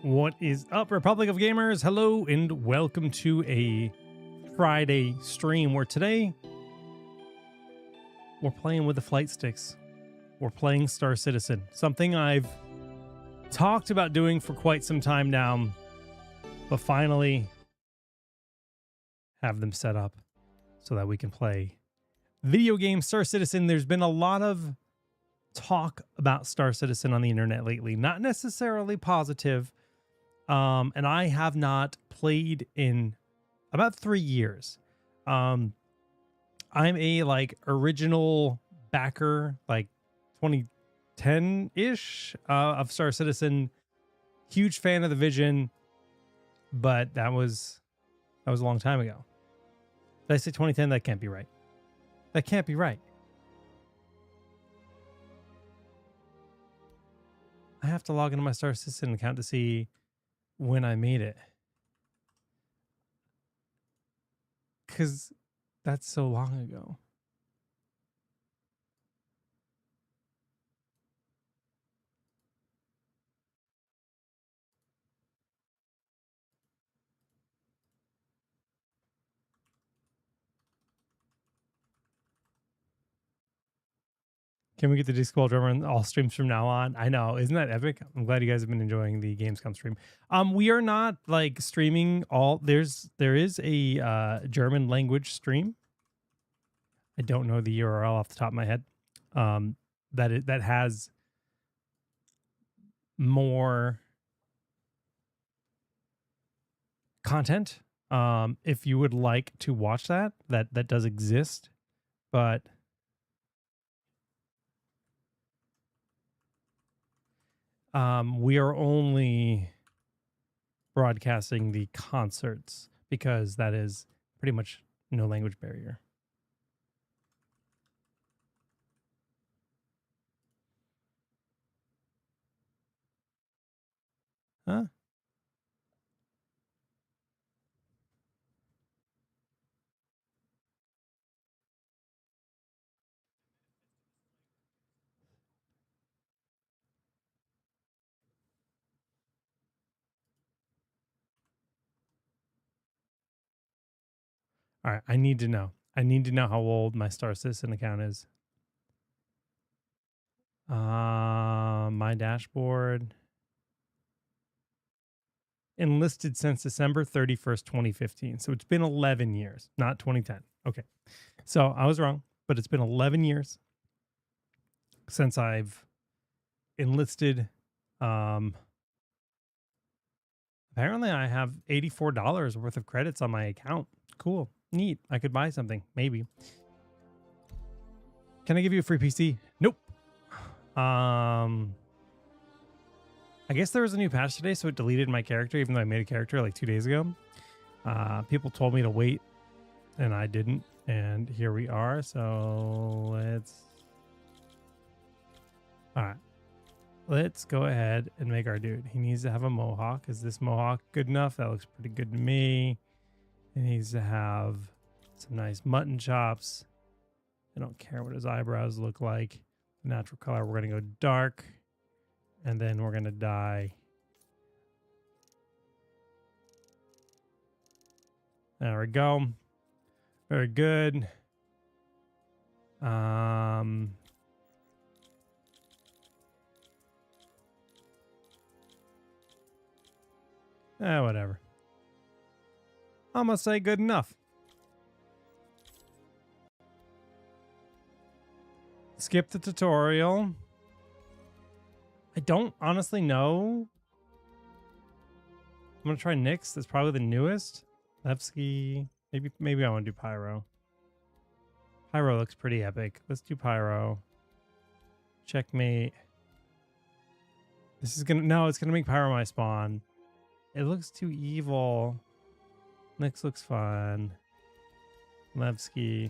What is up, Republic of Gamers? Hello and welcome to a Friday stream where today we're playing with the flight sticks. We're playing Star Citizen, something I've talked about doing for quite some time now, but finally have them set up so that we can play video game Star Citizen. There's been a lot of talk about Star Citizen on the internet lately, not necessarily positive. And I have not played in about 3 years. I'm a original backer, 2010-ish of Star Citizen. Huge fan of the vision, but that was a long time ago. Did I say 2010? That can't be right. That can't be right. I have to log into my Star Citizen account to see when I made it, because that's so long ago. Can we get the Discord drummer on all streams from now on? I know, isn't that epic? I'm glad you guys have been enjoying the Gamescom stream. We are not streaming all. There is a German language stream. I don't know the URL off the top of my head. That has more content. If you would like to watch that does exist, but we are only broadcasting the concerts because that is pretty much no language barrier. Huh? All right, I need to know. I need to know how old my Star Citizen account is. My dashboard. Enlisted since December 31st, 2015. So it's been 11 years, not 2010. Okay. So I was wrong, but it's been 11 years since I've enlisted. Apparently I have $84 worth of credits on my account. Cool. Neat. I could buy something. Maybe. Can I give you a free PC? Nope. I guess there was a new patch today, so it deleted my character, even though I made a character like 2 days ago. People told me to wait, and I didn't. And here we are. So let's... All right. Let's go ahead and make our dude. He needs to have a mohawk. Is this mohawk good enough? That looks pretty good to me. He needs to have some nice mutton chops. I don't care what his eyebrows look like. Natural color, we're going to go dark. And then we're going to dye. There we go. Very good. Whatever. I'm going to say good enough. Skip the tutorial. I don't honestly know. I'm going to try Nyx. That's probably the newest. Levski. Maybe I want to do Pyro. Pyro looks pretty epic. Let's do Pyro. Checkmate. This is going to... No, it's going to make Pyro my spawn. It looks too evil. Nyx looks fun. Levski.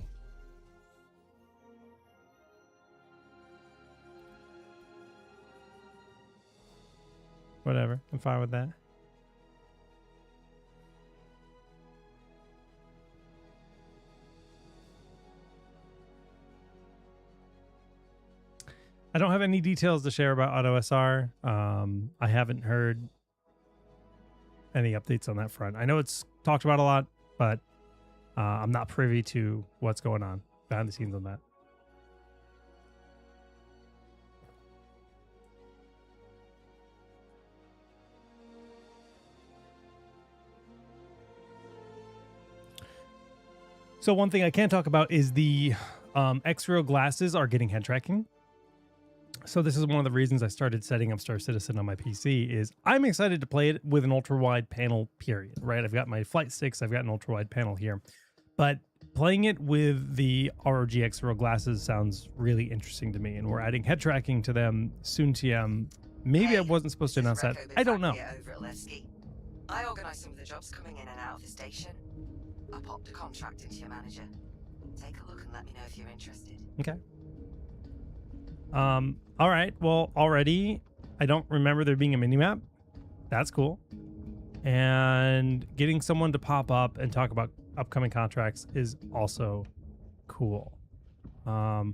Whatever. I'm fine with that. I don't have any details to share about AutoSR. I haven't heard any updates on that front. I know it's talked about a lot, but I'm not privy to what's going on behind the scenes on that. So one thing I can talk about is the X-Ray glasses are getting head tracking. So this is one of the reasons I started setting up Star Citizen on my PC is I'm excited to play it with an ultra-wide panel, period, right? I've got my flight sticks, I've got an ultra-wide panel here. But playing it with the ROG X-Ray glasses sounds really interesting to me, and we're adding head tracking to them soon TM. Maybe I wasn't supposed to announce that. I don't know. I organise some of the jobs coming in and out of the station. I popped a contract into your manager. Take a look and let me know if you're interested. Okay. All right. Well, already I don't remember there being a mini-map. That's cool. And getting someone to pop up and talk about upcoming contracts is also cool. I'm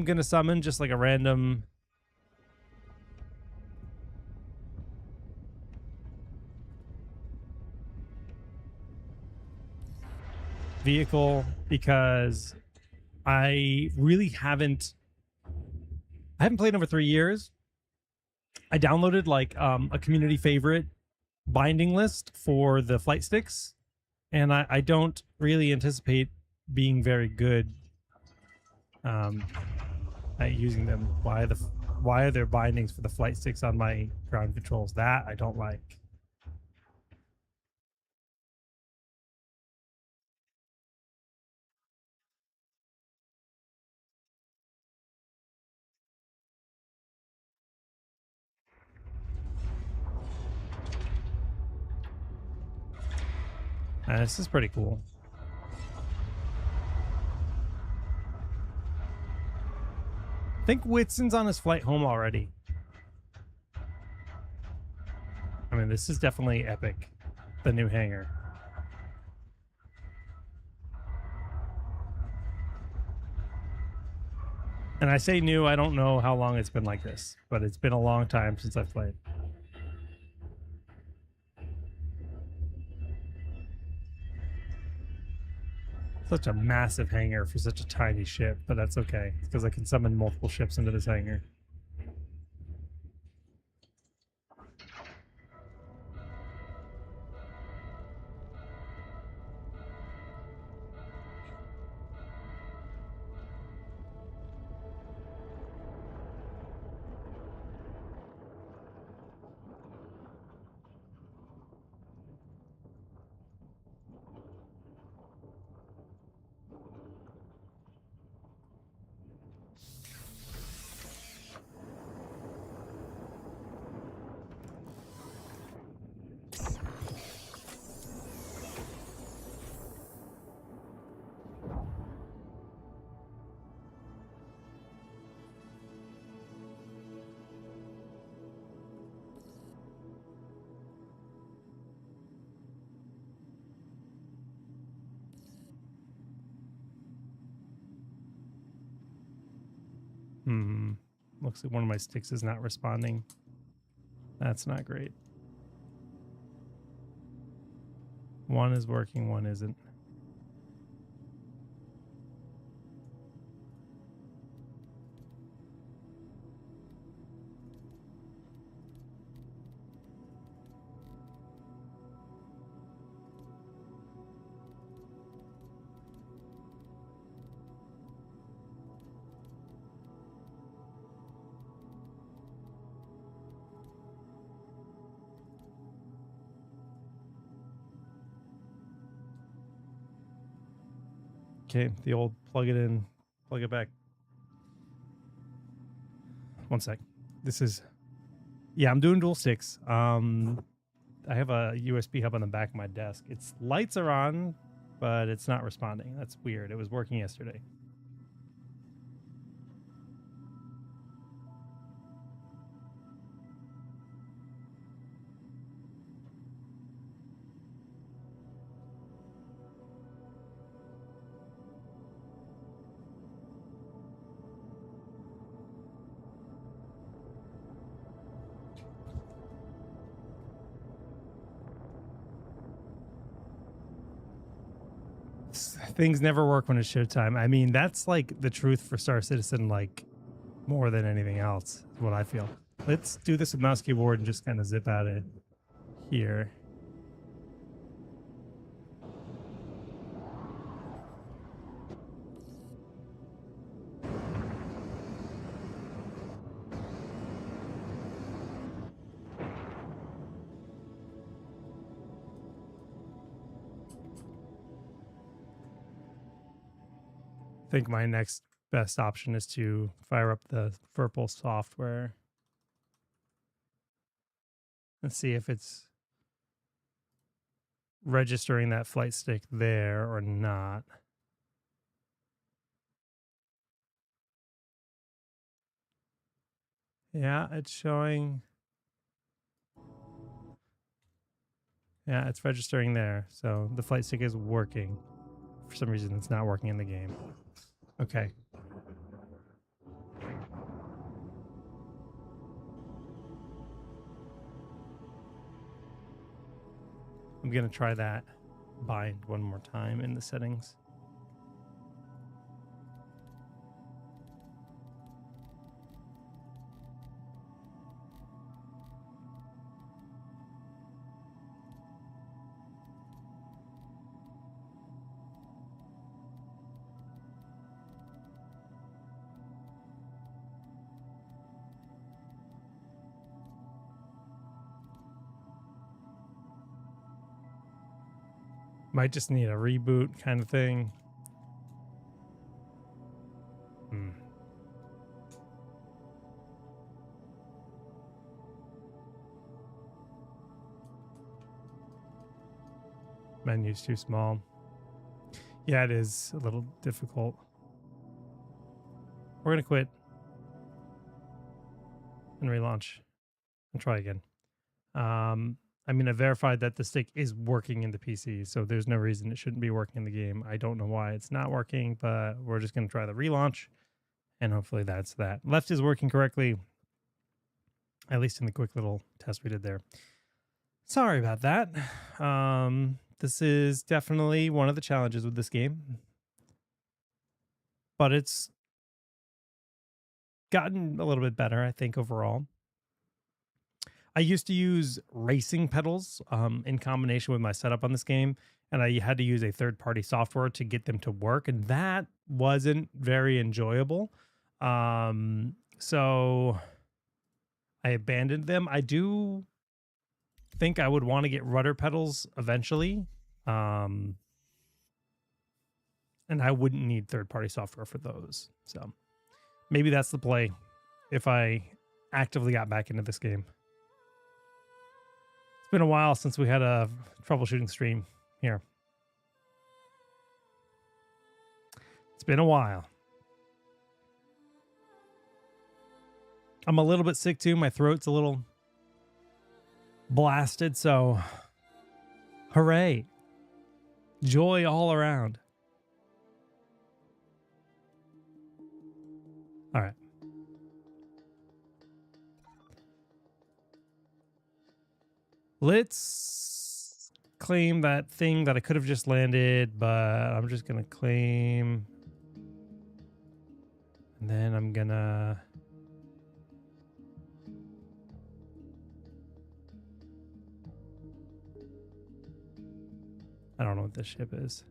gonna summon just like a random vehicle because I really haven't played in over 3 years. I downloaded like a community favorite binding list for the flight sticks, and I don't really anticipate being very good at using them. Why are there bindings for the flight sticks on my ground controls? That I don't like. This is pretty cool. I think Whitson's on his flight home already. I mean, this is definitely epic. The new hangar. And I say new, I don't know how long it's been like this, but it's been a long time since I've played. Such a massive hangar for such a tiny ship, but that's okay, because I can summon multiple ships into this hangar. Looks like one of my sticks is not responding. That's not great. One is working, one isn't. Okay, the old plug it in, plug it back. One sec. This is, yeah, I'm doing dual sticks. I have a USB hub on the back of my desk. Its lights are on, but it's not responding. That's weird. It was working yesterday. things never work when it's showtime. I mean, that's like the truth for Star Citizen, like more than anything else, is what I feel. Let's do this with mouse keyboard and just kind of zip out of here. I think my next best option is to fire up the Purple software and see if it's registering that flight stick there or not. Yeah, it's showing. Yeah, it's registering there. So the flight stick is working. For some reason, it's not working in the game. Okay. I'm going to try that bind one more time in the settings. Might just need a reboot kind of thing. Menu's too small. Yeah, it is a little difficult. We're going to quit and relaunch and try again. I mean, I verified that the stick is working in the PC, so there's no reason it shouldn't be working in the game. I don't know why it's not working, but we're just going to try the relaunch, and hopefully that's that. Left is working correctly, at least in the quick little test we did there. Sorry about that. This is definitely one of the challenges with this game, but it's gotten a little bit better, I think, overall. I used to use racing pedals in combination with my setup on this game, and I had to use a third-party software to get them to work, and that wasn't very enjoyable. So I abandoned them. I do think I would want to get rudder pedals eventually, and I wouldn't need third-party software for those. So maybe that's the play if I actively got back into this game. It's been a while since we had a troubleshooting stream here. It's been a while. I'm a little bit sick too. My throat's a little blasted, so hooray. Joy all around. All right. Let's claim that thing that I could have just landed, but I'm just going to claim. And then I'm going to... I don't know what this ship is.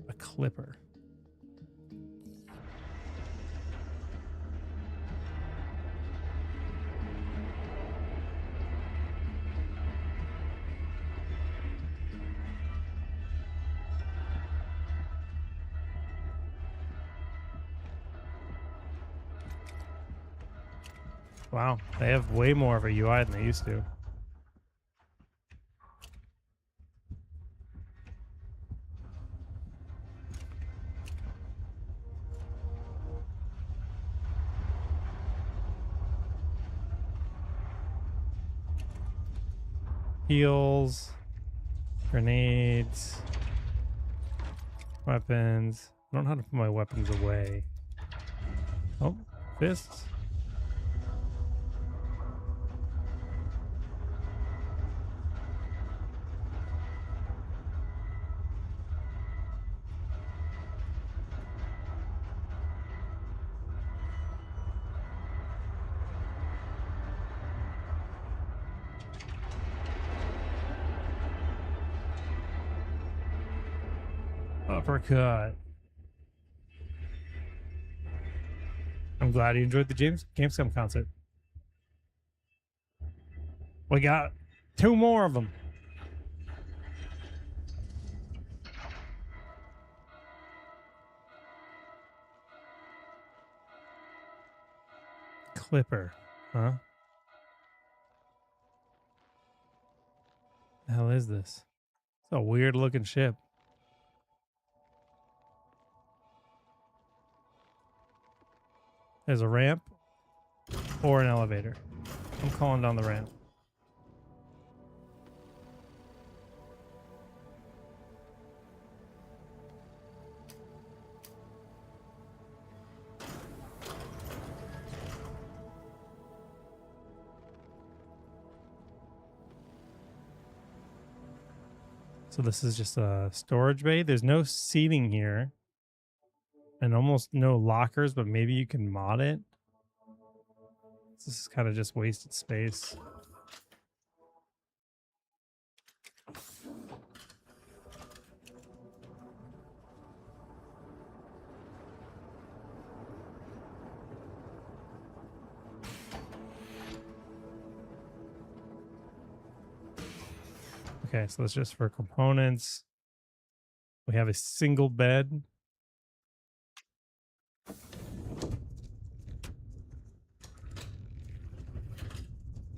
A clipper. Wow, they have way more of a UI than they used to. Heals, grenades, weapons. I don't know how to put my weapons away. Oh, fists. Uppercut. I'm glad you enjoyed the Gamescom concert. We got 2 more of them. Clipper, huh? The hell is this? It's a weird looking ship. There's a ramp or an elevator. I'm calling down the ramp. So this is just a storage bay. There's no seating here. And almost no lockers, but maybe you can mod it. This is kind of just wasted space. Okay, so that's just for components. We have a single bed.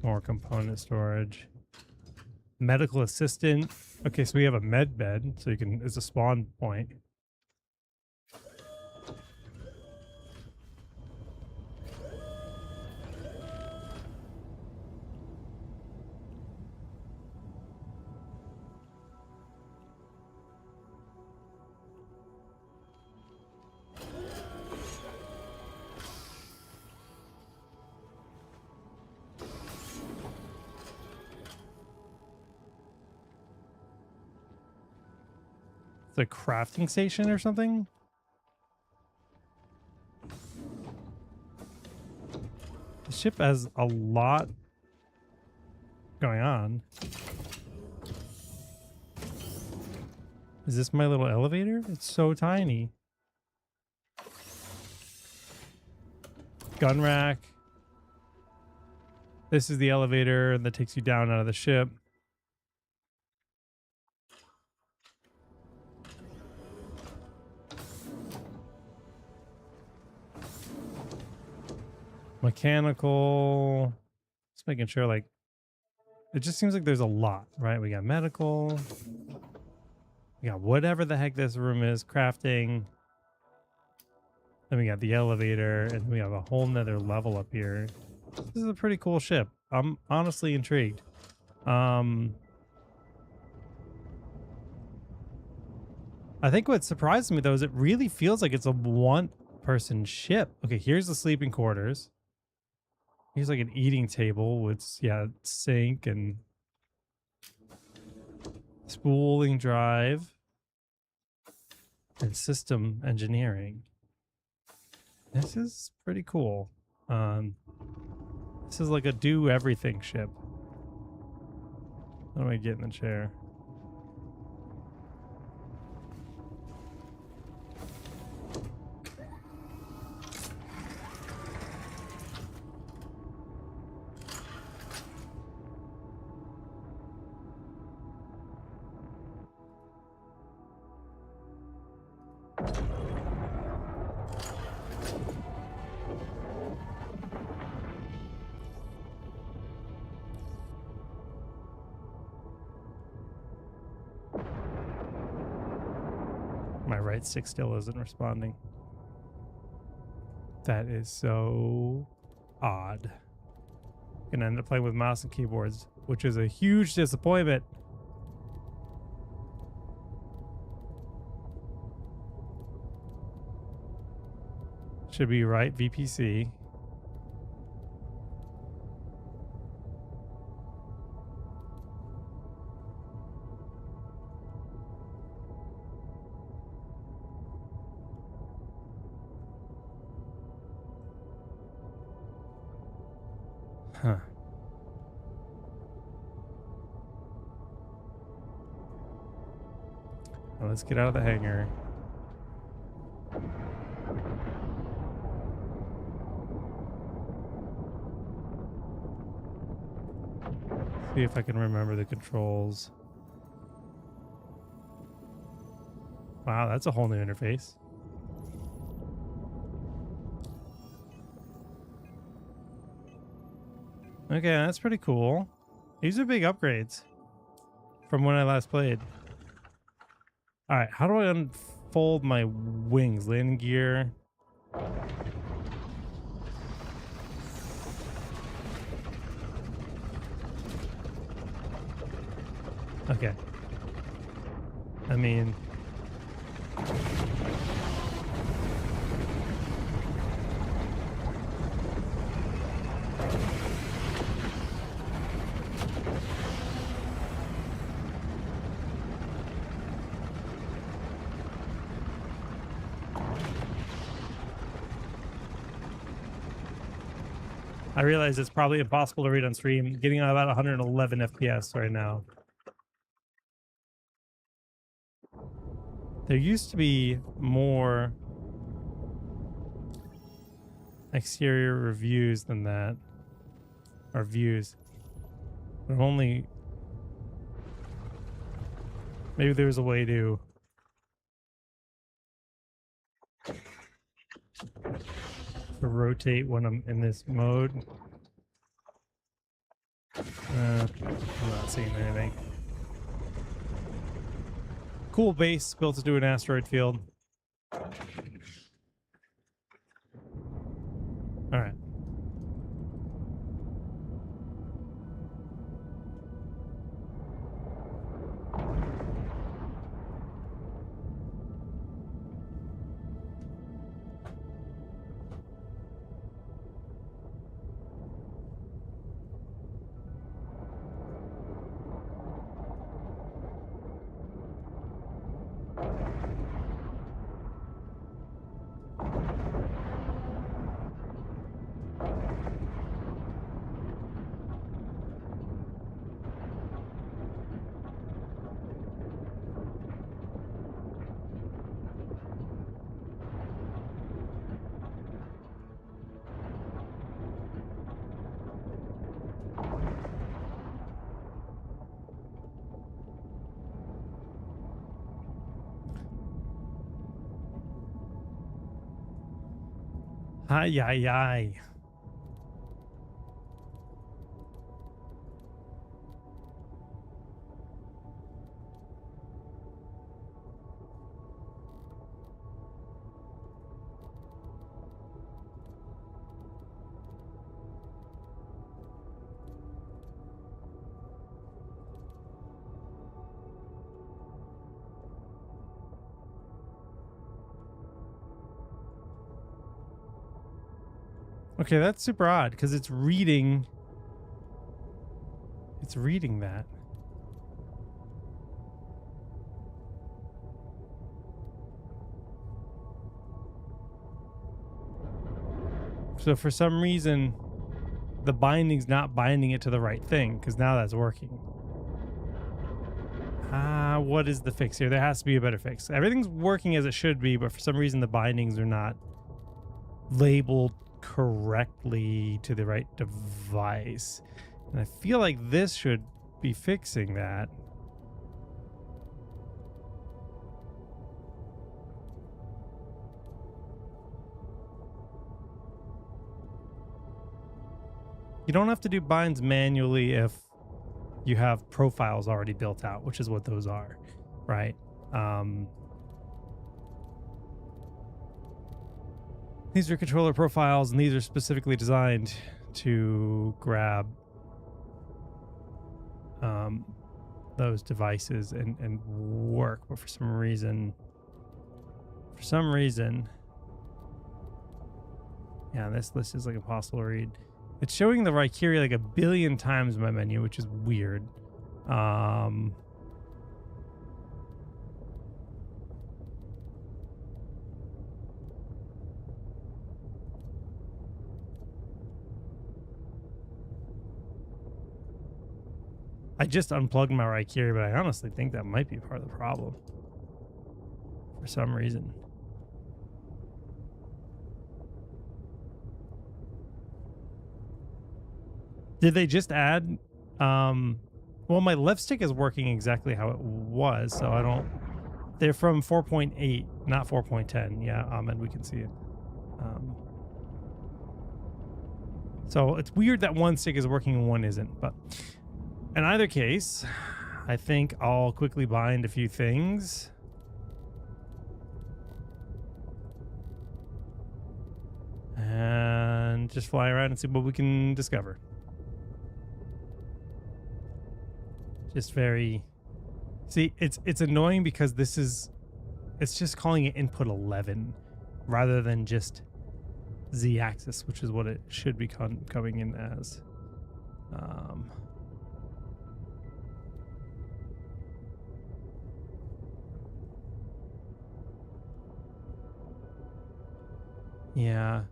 More component storage. Medical assistant. Okay, so we have a med bed, so you can, it's a spawn point. It's a crafting station or something? The ship has a lot going on. Is this my little elevator? It's so tiny. Gun rack. This is the elevator that takes you down out of the ship. Mechanical. Just making sure, like, it just seems like there's a lot, right? We got medical. We got whatever the heck this room is, crafting. Then we got the elevator, and we have a whole nother level up here. This is a pretty cool ship. I'm honestly intrigued. I think what surprised me though is it really feels like it's a one-person ship. Okay, here's the sleeping quarters. Here's like an eating table with, yeah, sink and spooling drive and system engineering. This is pretty cool. This is like a do everything ship. How do I get in the chair? My right stick still isn't responding. That is so odd. Gonna end up playing with mouse and keyboards, which is a huge disappointment. Should be right VPC. Huh. Well, let's get out of the hangar. See if I can remember the controls. Wow, that's a whole new interface. Okay, that's pretty cool. These are big upgrades from when I last played. All right, how do I unfold my wings? Landing gear. Okay. I mean... I realize it's probably impossible to read on stream. Getting about 111 FPS right now. There used to be more exterior reviews than that. Or views. But only... Maybe there was a way to... rotate when I'm in this mode. I'm not seeing anything. Cool base built to do an asteroid field. All right. Ay, ay, ay. Okay, that's super odd because it's reading that. So for some reason the binding's not binding it to the right thing, because now that's working. What is the fix here? There has to be a better fix. Everything's working as it should be, but for some reason the bindings are not labeled correctly to the right device. And I feel like this should be fixing that. You don't have to do binds manually if you have profiles already built out, which is what those are, right? These are controller profiles, and these are specifically designed to grab those devices and work. But for some reason, yeah, this list is like impossible to read. It's showing the Valkyrie like 1 billion times in my menu, which is weird. I just unplugged my Valkyrie, but I honestly think that might be part of the problem. For some reason. Did they just add Well, my left stick is working exactly how it was, so I don't. They're from 4.8, not 4.10. Yeah, Ahmed, we can see it. So it's weird that one stick is working and one isn't. But in either case, I think I'll quickly bind a few things. And just fly around and see what we can discover. Just very... See, it's annoying because this is... It's just calling it input 11 rather than just Z-axis, which is what it should be coming in as. Yeah.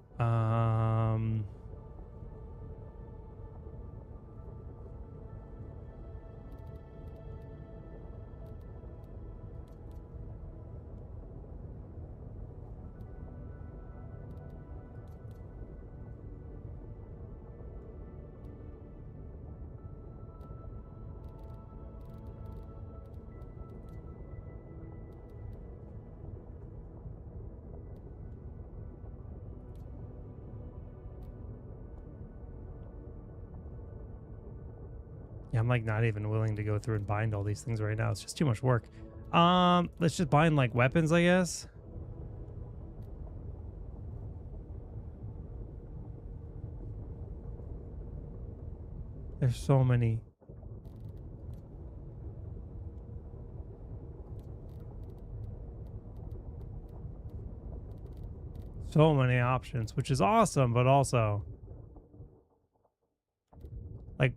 Yeah, I'm like not even willing to go through and bind all these things right now. It's just too much work. Let's just bind like weapons, I guess. There's so many. So many options, which is awesome, but also like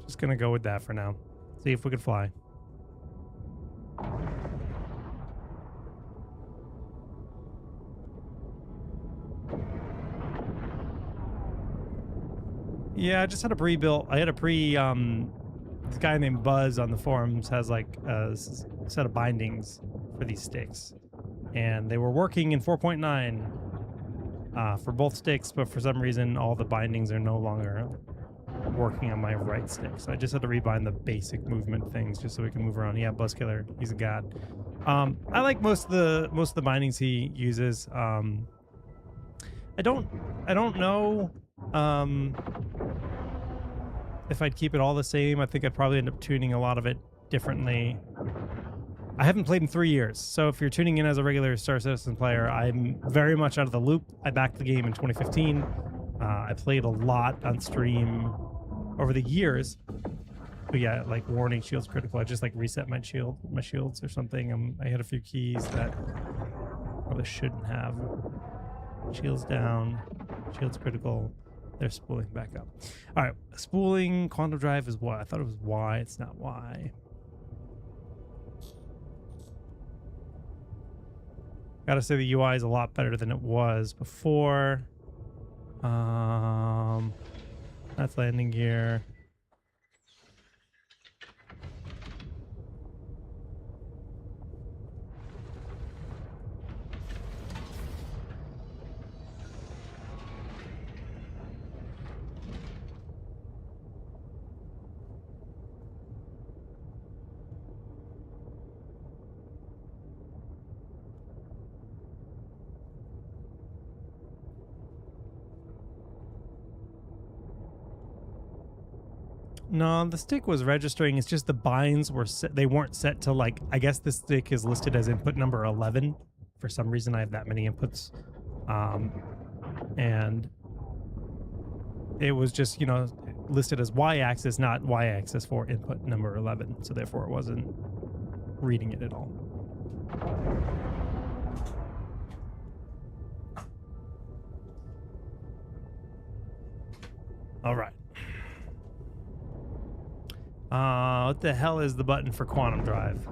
just gonna go with that for now. See if we can fly. Yeah, I just had a pre-built. I had a this guy named Buzz on the forums has like a set of bindings for these sticks, and they were working in 4.9 for both sticks, but for some reason all the bindings are no longer working on my right stick. So I just had to rebind the basic movement things just so we can move around. Yeah, Buzz Killer, he's a god. I like most of the bindings he uses. I don't know. If I'd keep it all the same, I think I'd probably end up tuning a lot of it differently. I haven't played in 3 years, so if you're tuning in as a regular Star Citizen player, I'm very much out of the loop. I backed the game in 2015. I played a lot on stream over the years. But yeah, like warning, shields critical. I just like reset my shields or something. I had a few keys that probably shouldn't have. Shields down, shields critical. They're spooling back up. All right, spooling quantum drive is what? I thought it was Y. It's not Y. Gotta say the UI is a lot better than it was before. That's landing gear. No, the stick was registering. It's just the binds were set. They weren't set to like, I guess this stick is listed as input number 11. For some reason, I have that many inputs. And it was just, listed as Y-axis, not Y-axis for input number 11. So therefore it wasn't reading it at all. All right. What the hell is the button for quantum drive?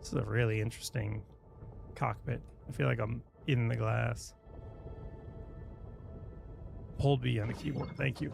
This is a really interesting cockpit. I feel like I'm in the glass. Hold B on the keyboard. Thank you.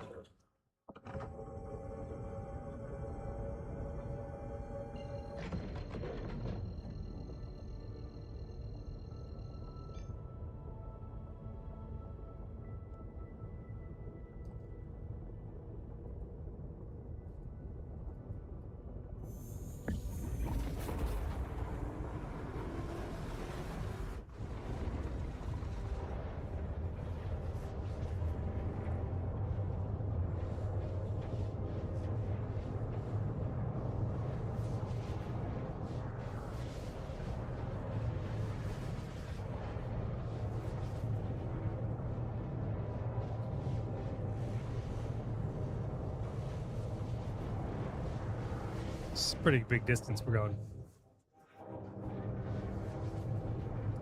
It's a pretty big distance we're going.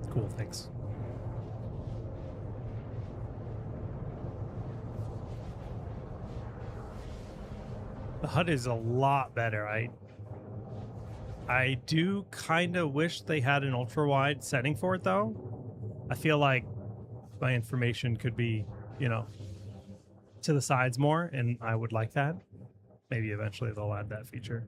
Cool, thanks. The HUD is a lot better. I do kind of wish they had an ultra wide setting for it though. I feel like my information could be, you know, to the sides more, and I would like that. Maybe eventually they'll add that feature.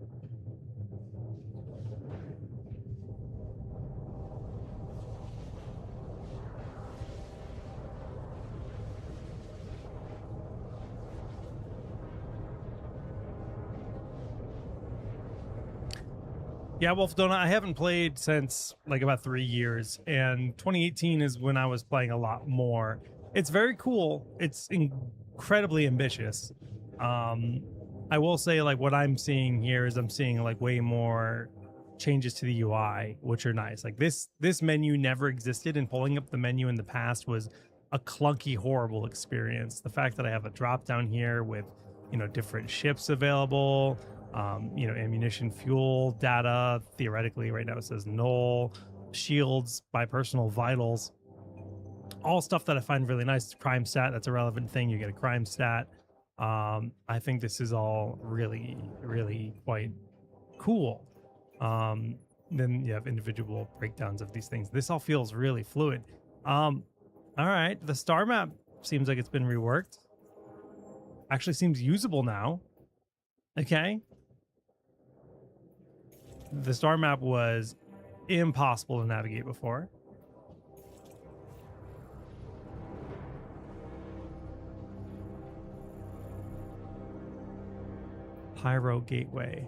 Yeah, Wolf Donut, I haven't played since like about 3 years, and 2018 is when I was playing a lot more. It's very cool. It's incredibly ambitious. I will say, like, what I'm seeing here is I'm seeing like way more changes to the UI, which are nice. Like this menu never existed, and pulling up the menu in the past was a clunky, horrible experience. The fact that I have a drop down here with, you know, different ships available, you know, ammunition, fuel, data, theoretically right now it says null, shields, my personal vitals, all stuff that I find really nice. Crime stat, that's a relevant thing. You get a crime stat. I think this is all really, really quite cool. Then you have individual breakdowns of these things. This all feels really fluid. All right, the star map seems like it's been reworked. Actually seems usable now. Okay. The star map was impossible to navigate before. Pyro Gateway.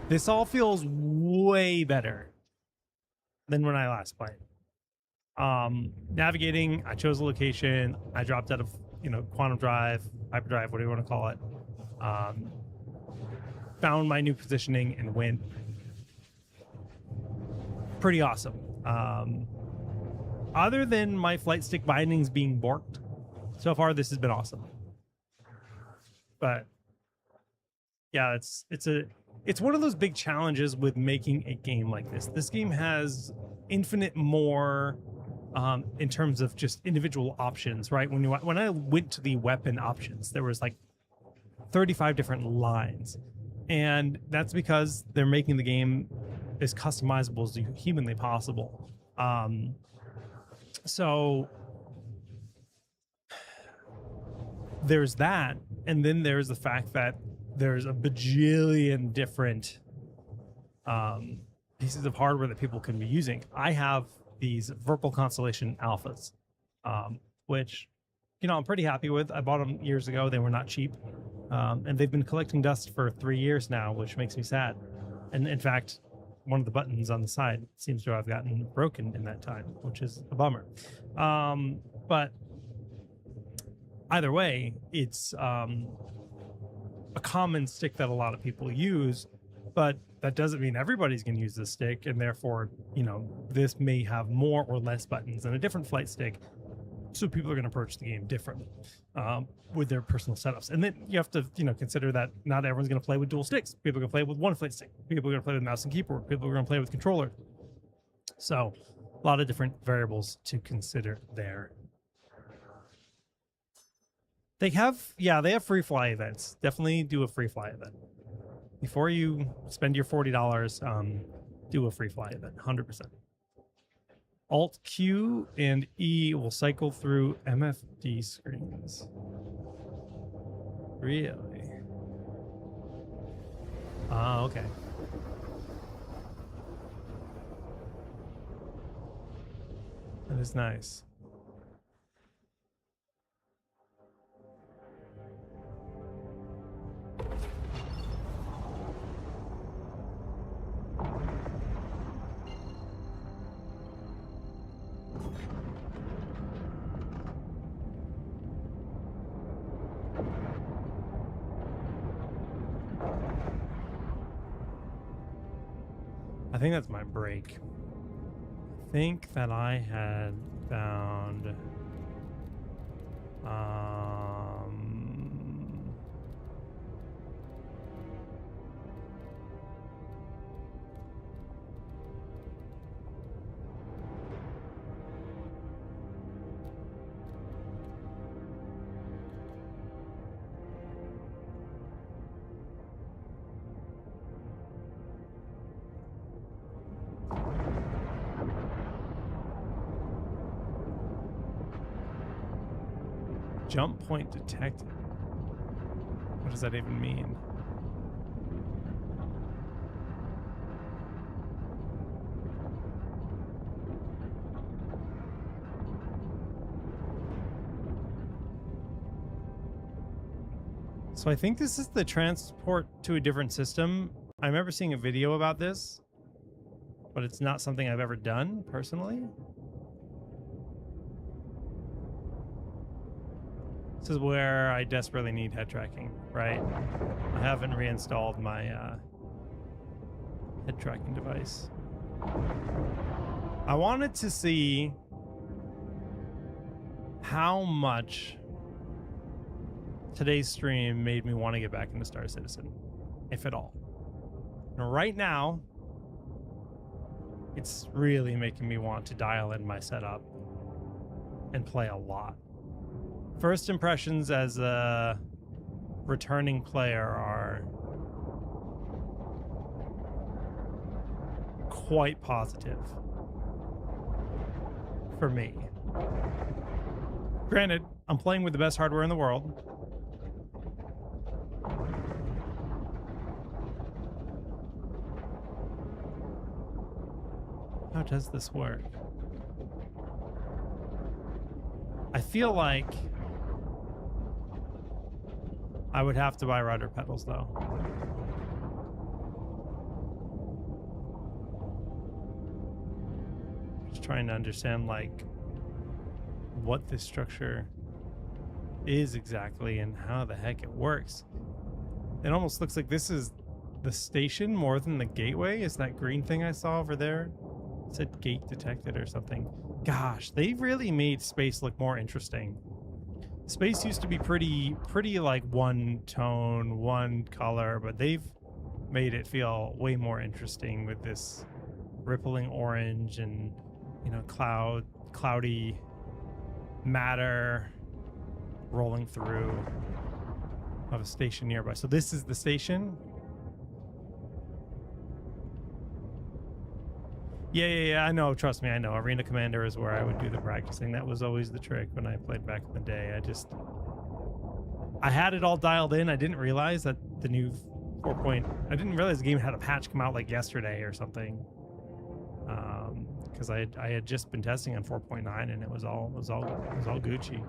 This all feels way better than when I last played. Navigating, I chose a location. I dropped out of, you know, quantum drive, hyperdrive, whatever you want to call it. Found my new positioning and went. Pretty awesome. Other than my flight stick bindings being borked, so far this has been awesome. But yeah, it's one of those big challenges with making a game like this. This game has infinite more in terms of just individual options, right? When I went to the weapon options, there was like 35 different lines. And that's because they're making the game as customizable as humanly possible. So there's that. And then there's the fact that there's a bajillion different pieces of hardware that people can be using. I have these Virpil Constellation Alphas, which, you know, I'm pretty happy with. I bought them years ago. They were not cheap. And they've been collecting dust for 3 years now, which makes me sad. And in fact, one of the buttons on the side seems to have gotten broken in that time, which is a bummer. But either way, it's a common stick that a lot of people use, but that doesn't mean everybody's going to use this stick, and therefore, you know, this may have more or less buttons than a different flight stick. So people are going to approach the game differently with their personal setups. And then you have to, you know, consider that not everyone's going to play with dual sticks. People are going to play with one flight stick. People are going to play with mouse and keyboard. People are going to play with controller. So a lot of different variables to consider there. They have free fly events. Definitely do a free fly event. Before you spend your $40, do a free fly event, 100%. Alt Q and E will cycle through MFD screens. Really? Ah, okay. That is nice. I think that's my break. I think that I had found jump point detected. What does that even mean? So I think this is the transport to a different system. I remember seeing a video about this, but it's not something I've ever done personally. This is where I desperately need head tracking, right? I haven't reinstalled my head tracking device. I wanted to see how much today's stream made me want to get back into Star Citizen, if at all. And right now, it's really making me want to dial in my setup and play a lot. First impressions as a returning player are quite positive for me. Granted, I'm playing with the best hardware in the world. How does this work? I feel like I would have to buy rudder pedals, though. Just trying to understand, like, what this structure is exactly and how the heck it works. It almost looks like this is the station more than the gateway. Is that green thing I saw over there? It said gate detected or something. Gosh, they really made space look more interesting. Space used to be pretty like one tone, one color, but they've made it feel way more interesting with this rippling orange and, you know, cloudy matter rolling through of a station nearby. So this is the station. Yeah, I know. Trust me, I know. Arena Commander is where I would do the practicing. That was always the trick when I played back in the day. I had it all dialed in. I didn't realize that the new 4. I didn't realize the game had a patch come out like yesterday or something. Because I had just been testing on 4.9 and it was all Gucci.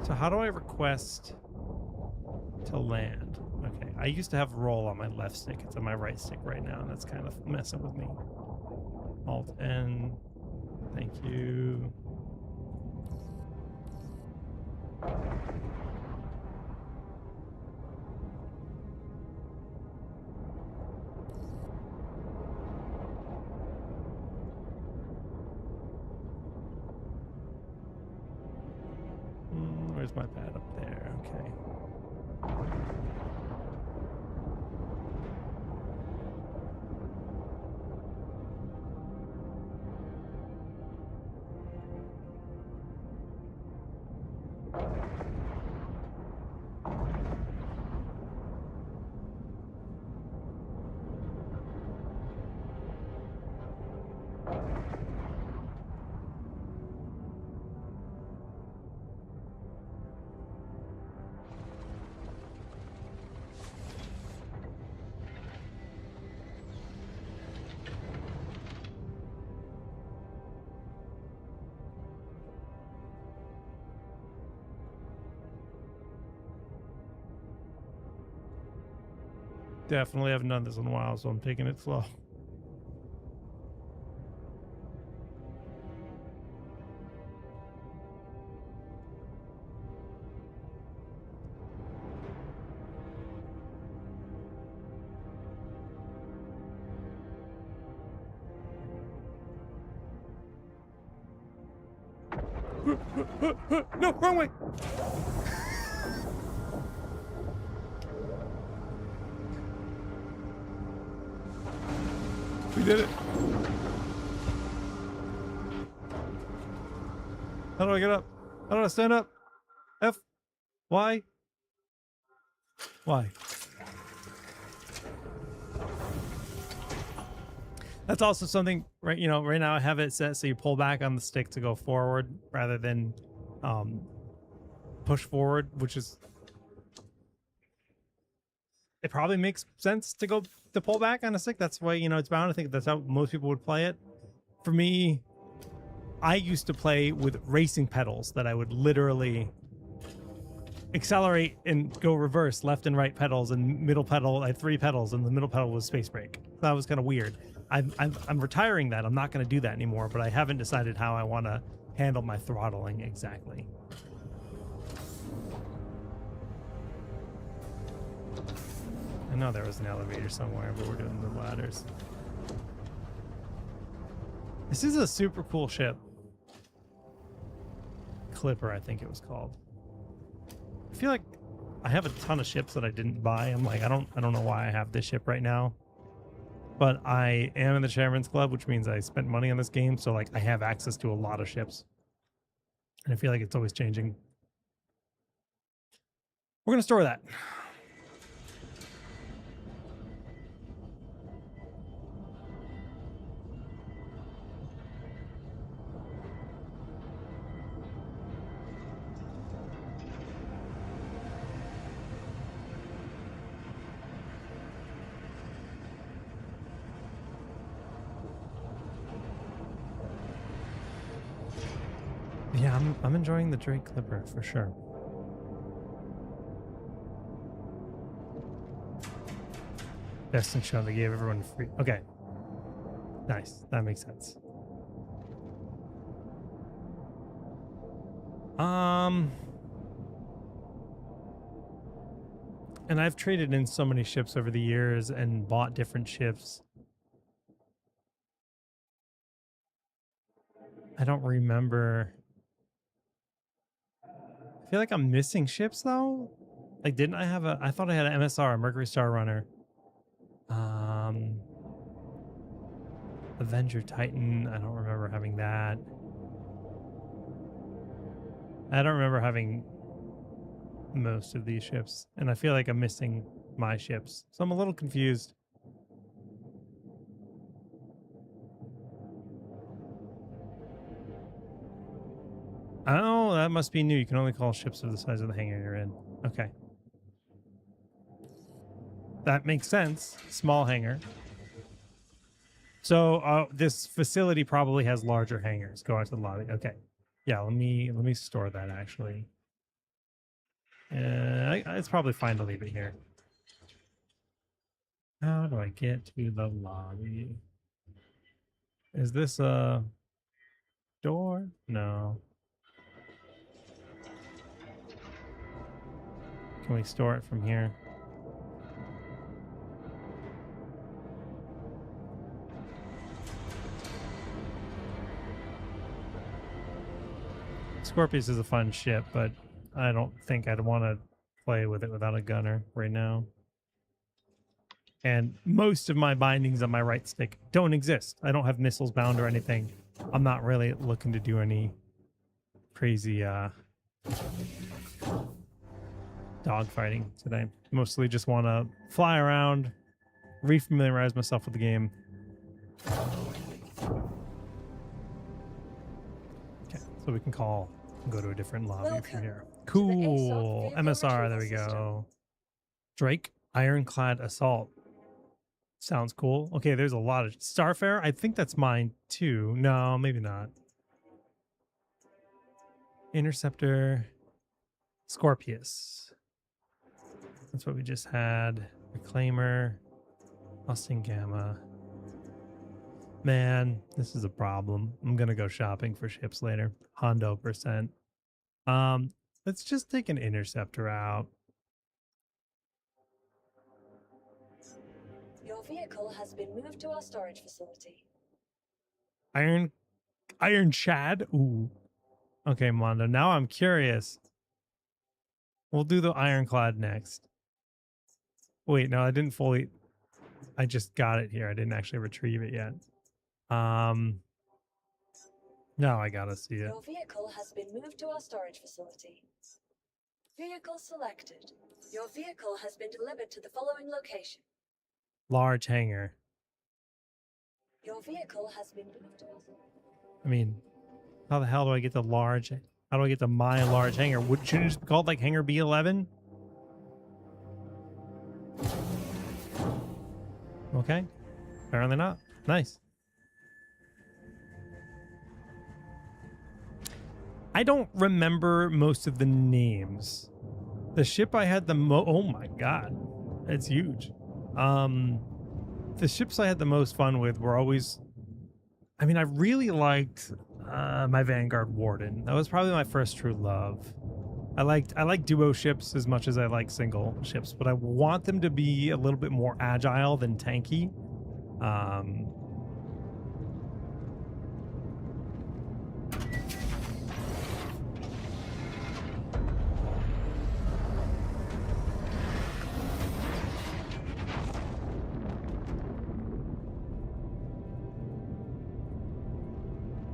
So how do I request to land? Okay, I used to have roll on my left stick. It's on my right stick right now, and that's kind of messing with me. Alt N. Thank you. Where's my pad up there? Okay. Definitely haven't done this in a while, so I'm taking it slow. No, wrong way. We did it. How do I get up? How do I stand up? F. Y. Y. That's also something, right? You know, right now I have it set so you pull back on the stick to go forward rather than push forward, which is, it probably makes sense to pull back on a stick. That's why, you know, it's bound. I think that's how most people would play it. For me, I used to play with racing pedals that I would literally accelerate and go reverse, left and right pedals, and middle pedal. I had 3 pedals, and the middle pedal was space brake. That was kind of weird. I'm retiring that. I'm not going to do that anymore, but I haven't decided how I want to handle my throttling exactly. I know there was an elevator somewhere, but we're doing the ladders. This is a super cool ship. Clipper, I think it was called. I feel like I have a ton of ships that I didn't buy. I'm like, I don't know why I have this ship right now. But I am in the Chairman's Club, which means I spent money on this game, so like I have access to a lot of ships. And I feel like it's always changing. We're gonna store that. Yeah, I'm enjoying the Drake Clipper for sure. Best in show, they gave everyone free. Okay. Nice. That makes sense. And I've traded in so many ships over the years and bought different ships. I don't remember. I feel like I'm missing ships though. Like, didn't I have I thought I had an MSR, a Mercury Star Runner. Avenger Titan, I don't remember having that. I don't remember having most of these ships, and I feel like I'm missing my ships. So I'm a little confused. Oh, that must be new. You can only call ships of the size of the hangar you're in. Okay. That makes sense. Small hangar. So this facility probably has larger hangars. Go out to the lobby. Okay. Yeah, let me store that actually. It's probably fine to leave it here. How do I get to the lobby? Is this a door? No. Can we store it from here? Scorpius is a fun ship, but I don't think I'd want to play with it without a gunner right now. And most of my bindings on my right stick don't exist. I don't have missiles bound or anything. I'm not really looking to do any crazy dogfighting today. Mostly just want to fly around, refamiliarize myself with the game. Okay, so we can go to a different lobby from here. Cool. MSR, there we go. Drake, Ironclad Assault. Sounds cool. Okay, there's a lot of Starfare. I think that's mine too. No, maybe not. Interceptor, Scorpius. That's what we just had. Reclaimer, Austin Gamma. Man, this is a problem. I'm gonna go shopping for ships later. Hondo %. Let's just take an interceptor out. Your vehicle has been moved to our storage facility. Iron Chad. Ooh. Okay, Mondo. Now I'm curious. We'll do the Ironclad next. Wait, no, I didn't fully. I just got it here. I didn't actually retrieve it yet. Now I gotta see it. Your vehicle has been moved to our storage facility. Vehicle selected. Your vehicle has been delivered to the following location. Large hangar. Your vehicle has been moved to our... I mean, how the hell do I get the large? How do I get to my large hangar? Shouldn't it just be called like Hangar B11? Okay. Apparently not. Nice. I don't remember most of the names. The ship I had the oh my god. It's huge. The ships I had the most fun with were always, I mean, I really liked my Vanguard Warden. That was probably my first true love. I like duo ships as much as I like single ships, but I want them to be a little bit more agile than tanky.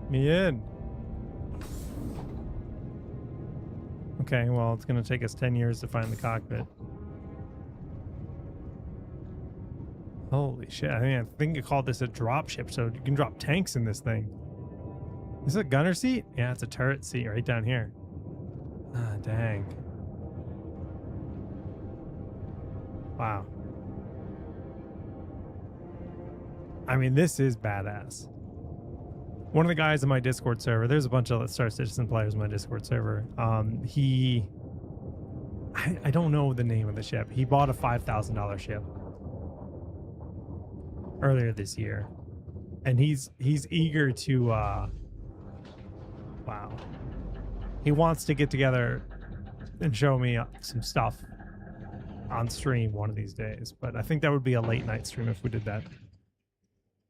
Me in. Okay, well, it's going to take us 10 years to find the cockpit. Holy shit. I think you called this a drop ship, so you can drop tanks in this thing. Is it a gunner seat? Yeah, it's a turret seat right down here. Ah, dang. Wow. I mean, this is badass. One of the guys in my Discord server, there's a bunch of Star Citizen players in my Discord server. I don't know the name of the ship. He bought a $5,000 ship earlier this year, and he's eager to. Wow, he wants to get together and show me some stuff on stream one of these days. But I think that would be a late night stream if we did that.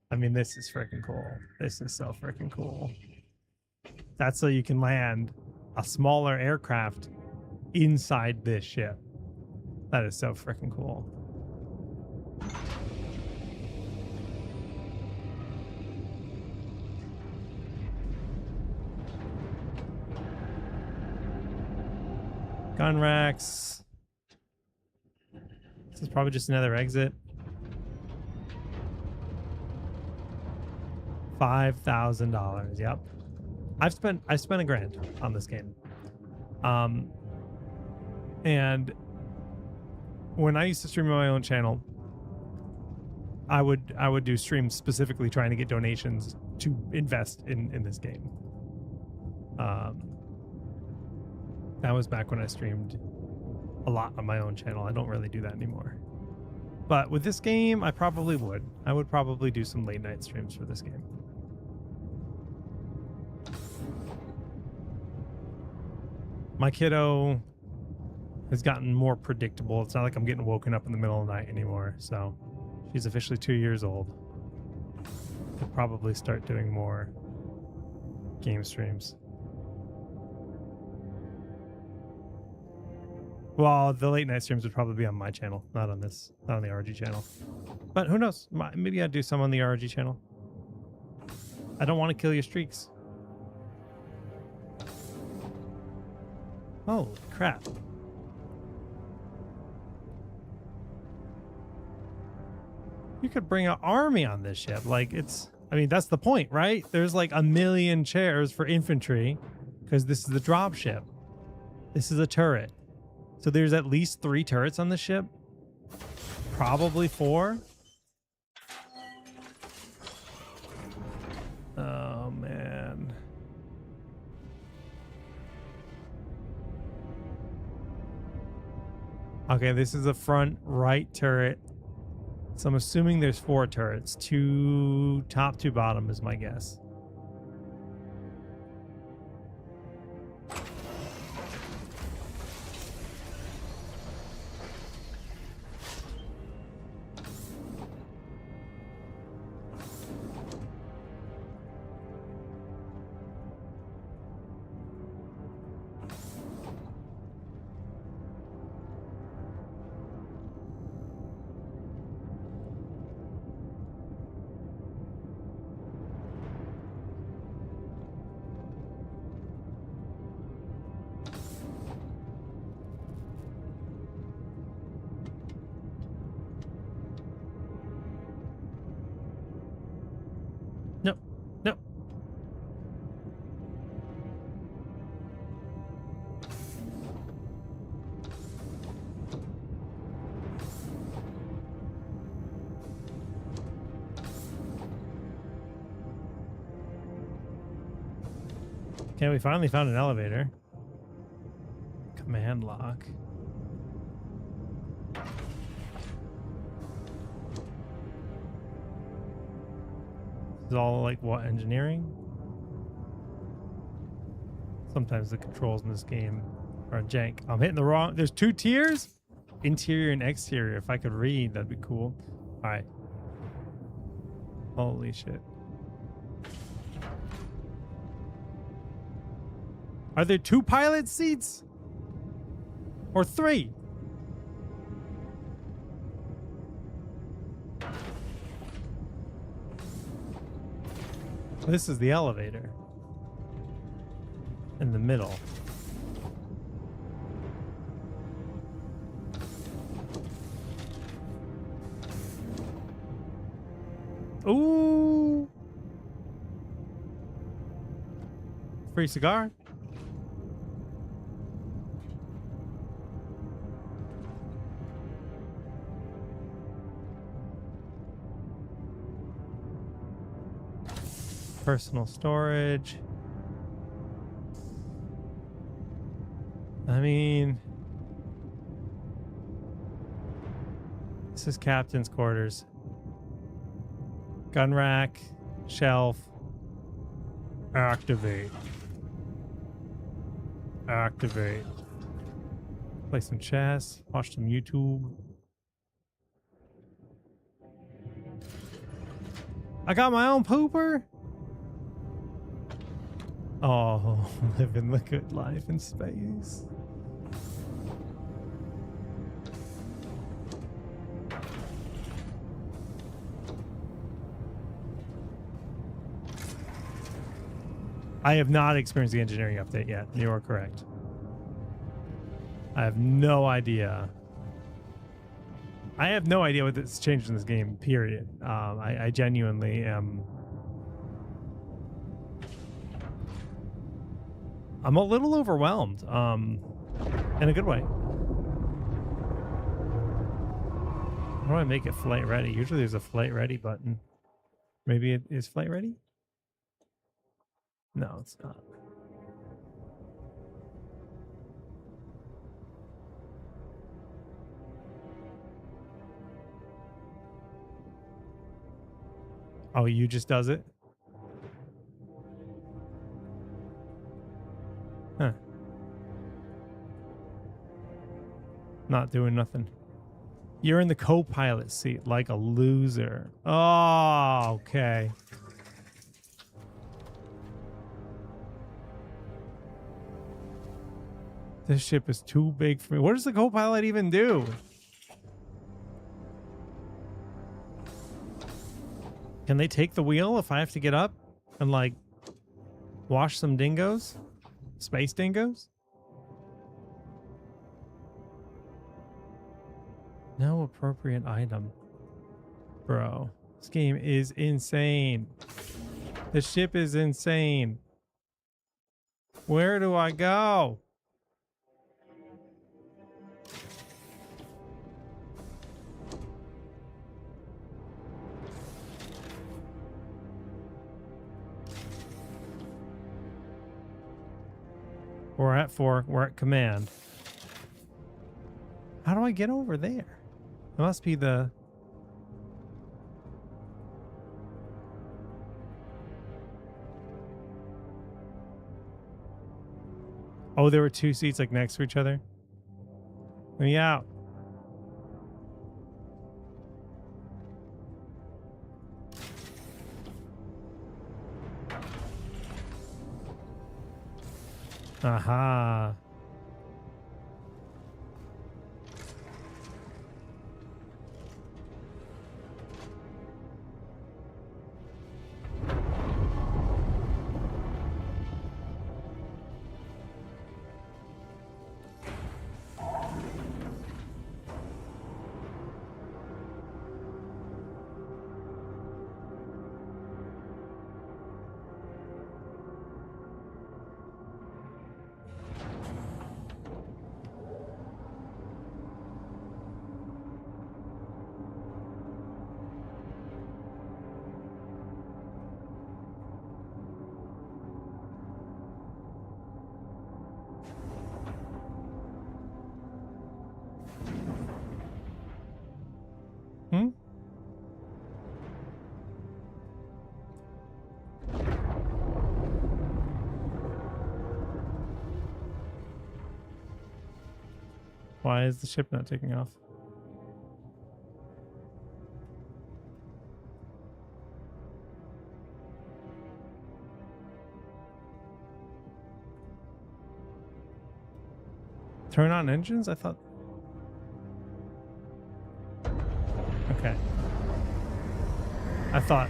I mean, this is freaking cool. This is so freaking cool. That's so you can land a smaller aircraft inside this ship. That is so freaking cool. Gun racks. This is probably just another exit. $5,000. Yep. I spent $1,000 on this game. And when I used to stream on my own channel, I would do streams specifically trying to get donations to invest in this game. That was back when I streamed a lot on my own channel. I don't really do that anymore. But with this game, I probably would. I would probably do some late night streams for this game. My kiddo has gotten more predictable. It's not like I'm getting woken up in the middle of the night anymore. So she's officially 2 years old. Could probably start doing more game streams. Well, the late night streams would probably be on my channel, not on this, not on the RG channel. But who knows? Maybe I'd do some on the RG channel. I don't want to kill your streaks. Holy crap. You could bring an army on this ship. Like, it's, I mean, that's the point, right? There's like 1 million chairs for infantry because this is the drop ship. This is a turret. So there's at least 3 turrets on the ship. Probably 4. Oh, man. Okay, this is the front right turret. So I'm assuming there's 4 turrets. 2 top, 2 bottom is my guess. Nope. Nope. Okay, we finally found an elevator. Command lock. This is all like what, engineering? Sometimes the controls in this game are jank. I'm hitting the wrong. There's 2 tiers? Interior and exterior. If I could read, that'd be cool. All right. Holy shit. Are there 2 pilot seats? Or 3? This is the elevator. In the middle. Ooh. Free cigar. Personal storage. I mean, this is captain's quarters. Gun rack, shelf. Activate. Activate. Play some chess, watch some YouTube. I got my own pooper. Oh, living the good life in space. I have not experienced the engineering update yet. You are correct. I have no idea. I have no idea what that's changed in this game, period. I genuinely am... I'm a little overwhelmed, in a good way. How do I make it flight ready? Usually there's a flight ready button. Maybe it is flight ready? No, it's not. Oh, you just does it? Huh. Not doing nothing. You're in the co-pilot seat like a loser. Oh, okay. This ship is too big for me. What does the co-pilot even do? Can they take the wheel if I have to get up and like wash some dingoes? Space dingoes? No appropriate item. Bro, this game is insane. The ship is insane. Where do I go? We're at 4. We're at command. How do I get over there? It must be the... Oh, there were 2 seats like next to each other. Let me out. Aha. Hmm? Why is the ship not taking off? Turn on engines? I thought... Okay. I thought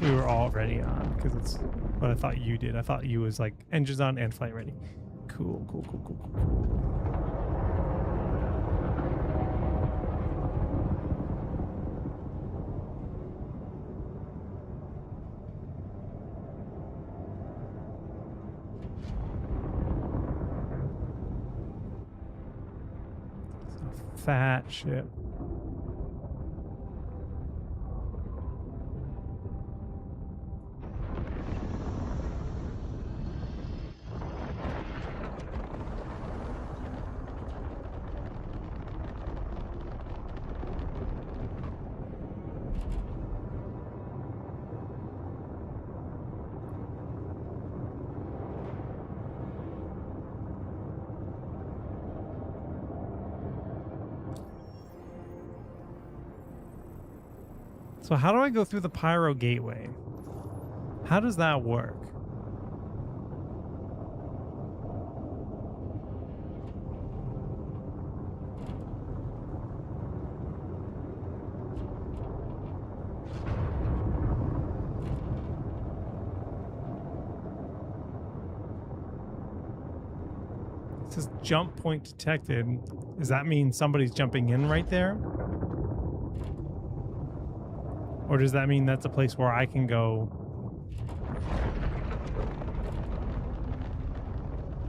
we were already on because it's what I thought you did. I thought you was like engines on and flight ready. Cool, cool, cool, cool, cool, cool. It's a fat ship. So how do I go through the pyro gateway? How does that work? It says jump point detected. Does that mean somebody's jumping in right there? Or does that mean that's a place where I can go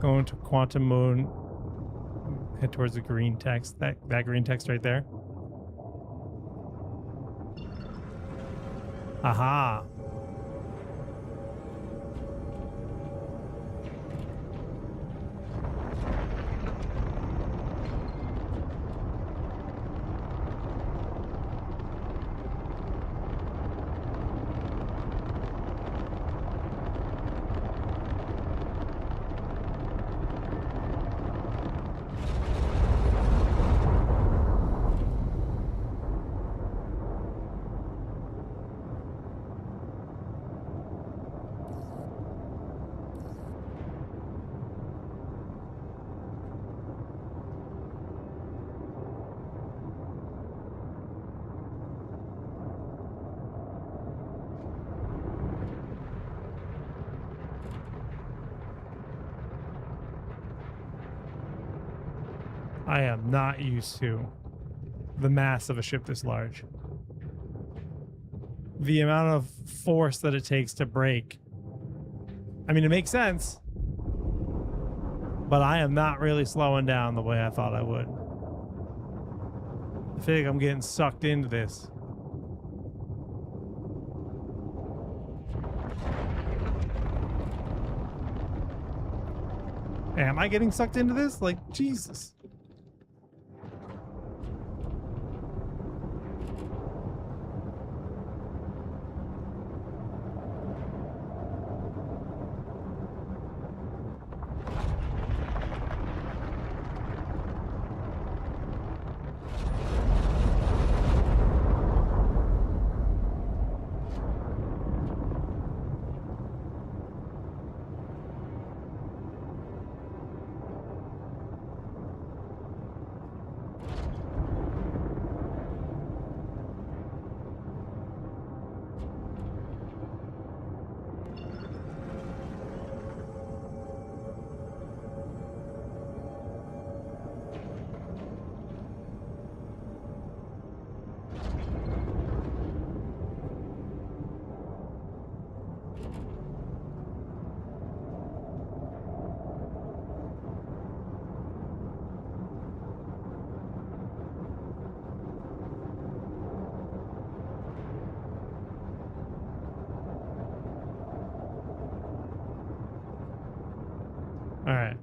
into quantum mode, head towards the green text, that green text right there? Aha. I am not used to the mass of a ship this large. The amount of force that it takes to break. I mean, it makes sense, but I am not really slowing down the way I thought I would. I feel like I'm getting sucked into this. Am I getting sucked into this? Like, Jesus. All right.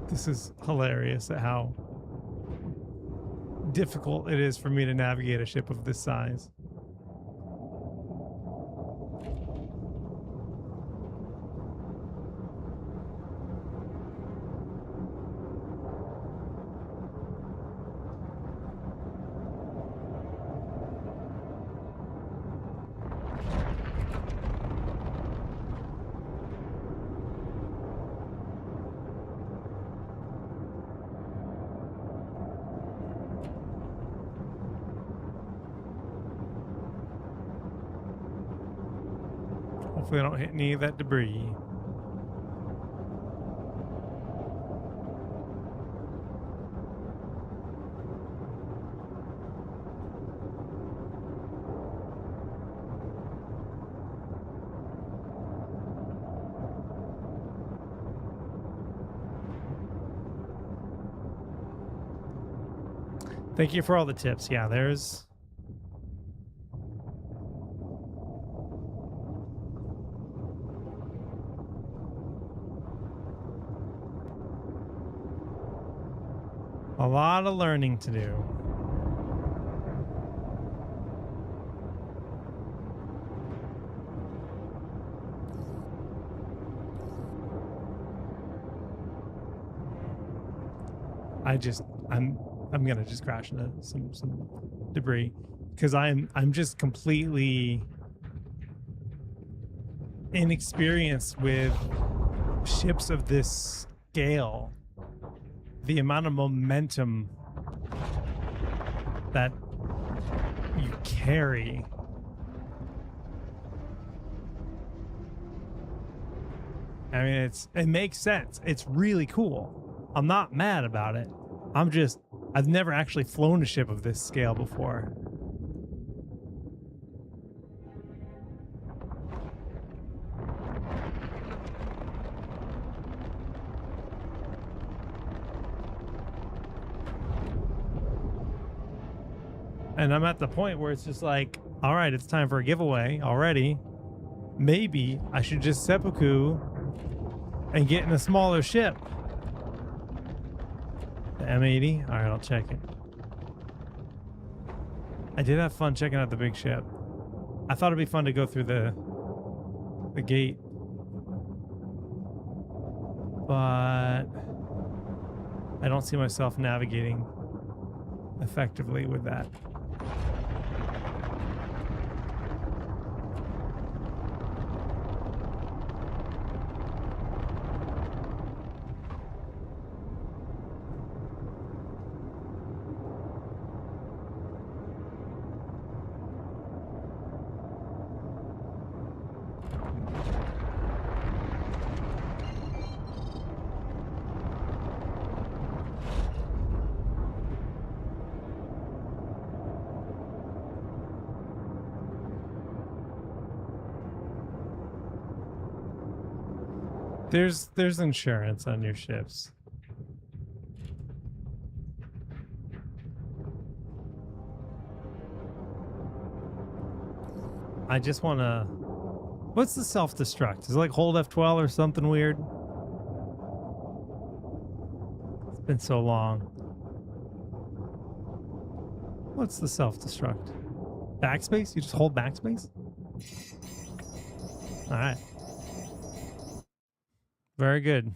This is hilarious at how difficult it is for me to navigate a ship of this size. Hopefully I don't hit any of that debris. Thank you for all the tips. Yeah, there's... a lot of learning to do. I'm gonna just crash into some debris because I'm just completely inexperienced with ships of this scale. The amount of momentum that you carry. I mean, it makes sense. It's really cool. I'm not mad about it. I've never actually flown a ship of this scale before. And I'm at the point where it's just like, all right, it's time for a giveaway already. Maybe I should just seppuku and get in a smaller ship. The M80? All right, I'll check it. I did have fun checking out the big ship. I thought it'd be fun to go through the gate. But I don't see myself navigating effectively with that. There's insurance on your ships. I just want to... What's the self-destruct? Is it like hold F12 or something weird? It's been so long. What's the self-destruct? Backspace? You just hold backspace? All right. Very good.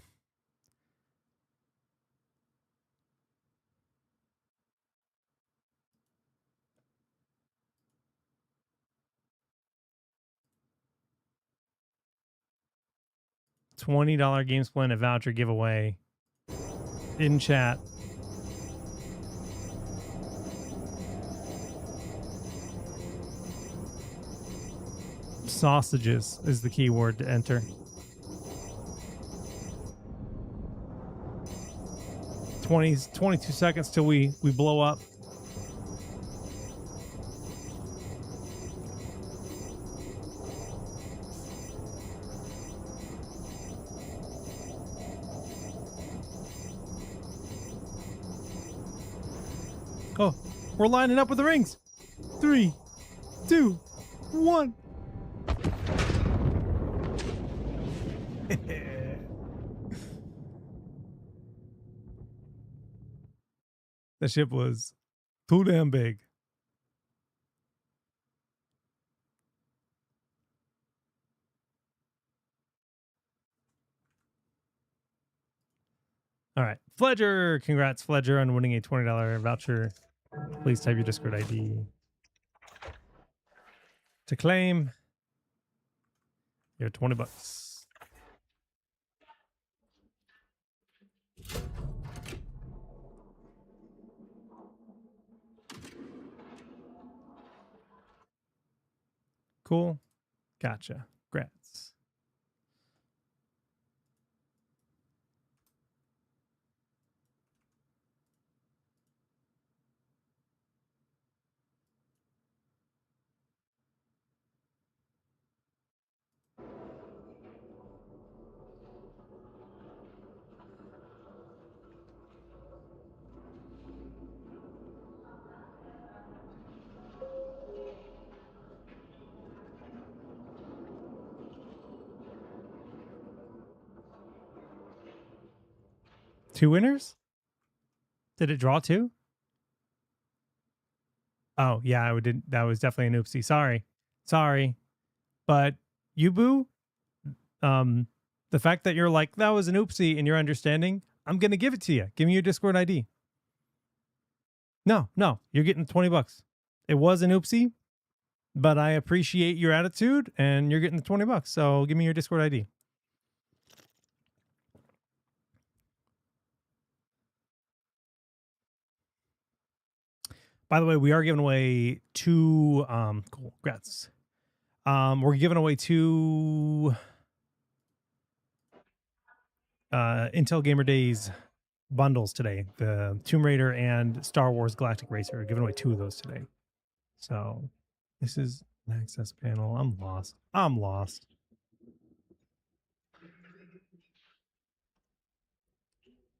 $20 Games Planet voucher giveaway in chat. Sausages is the key word to enter. 22 seconds till we blow up. Oh, we're lining up with the rings. 3, 2, 1. The ship was too damn big. All right. Fledger. Congrats, Fledger, on winning a $20 voucher. Please type your Discord ID to claim your $20. Cool. Gotcha. Congrats. Two winners? Did it draw two? Oh, yeah, I did. That was definitely an oopsie. Sorry. But you, Boo, the fact that you're like, that was an oopsie in your understanding, I'm going to give it to you. Give me your Discord ID. No, you're getting $20. It was an oopsie, but I appreciate your attitude and you're getting the $20. So give me your Discord ID. By the way, we are giving away two, cool, congrats. We're giving away two Intel Gamer Days bundles today. The Tomb Raider and Star Wars Galactic Racer. We're giving away two of those today. So this is an access panel. I'm lost.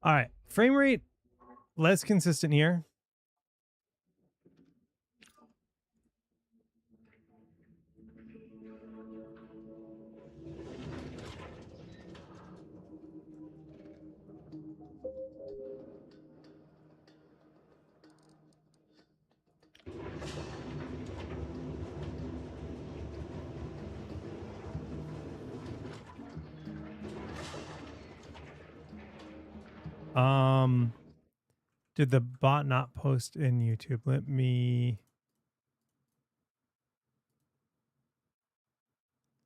All right. Frame rate, less consistent here. Did the bot not post in YouTube? Let me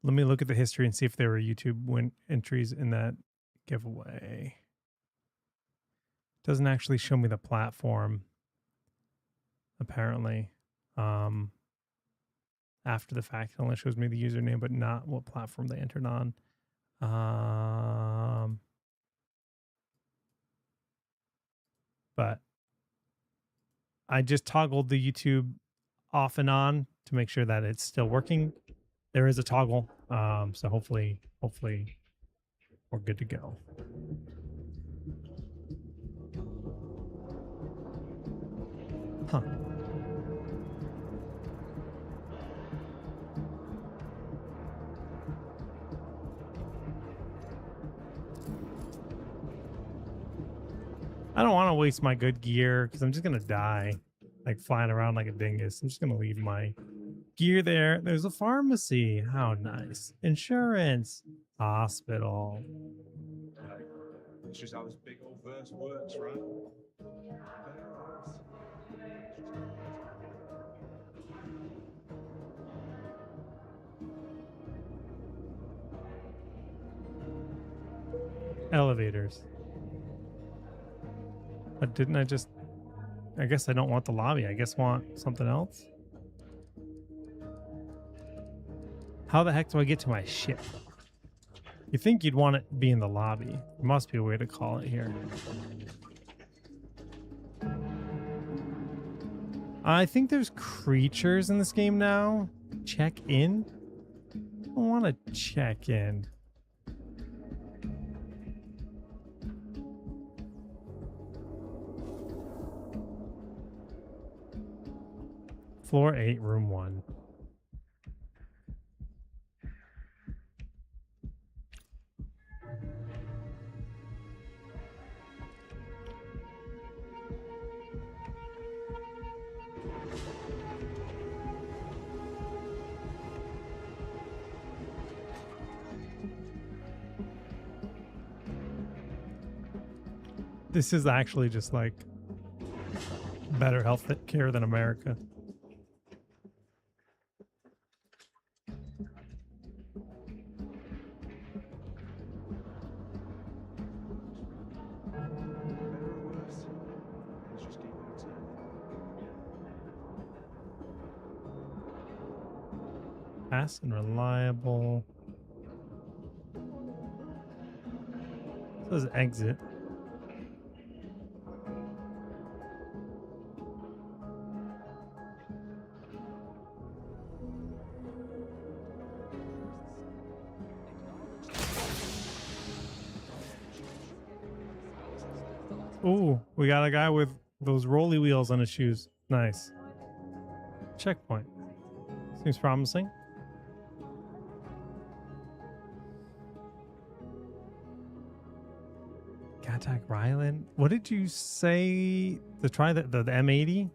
look at the history and see if there were YouTube entries in that giveaway. Doesn't actually show me the platform, apparently. After the fact, it only shows me the username, but not what platform they entered on. But I just toggled the YouTube off and on to make sure that it's still working. There is a toggle, so hopefully we're good to go. Huh. I don't want to waste my good gear because I'm just going to die, like flying around like a dingus. I'm just going to leave my gear there. There's a pharmacy. How nice. Insurance. Hospital. It's just how this big old verse works, right? Elevators. But didn't I just... I guess I don't want the lobby. I guess want something else. How the heck do I get to my ship? You think you'd want it to be in the lobby. There must be a way to call it here. I think there's creatures in this game now. Check in? I don't want to check in. Floor 8, room 1. This is actually just like better health care than America. Fast and reliable. It says exit. Ooh, we got a guy with those rolly wheels on his shoes. Nice. Checkpoint. Seems promising. Contact Ryland. What did you say to try the M80?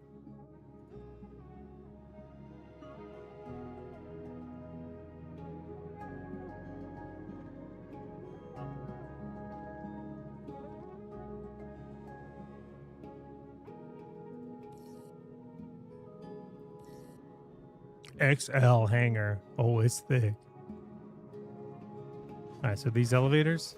XL hangar. Oh, it's thick. All right, so these elevators.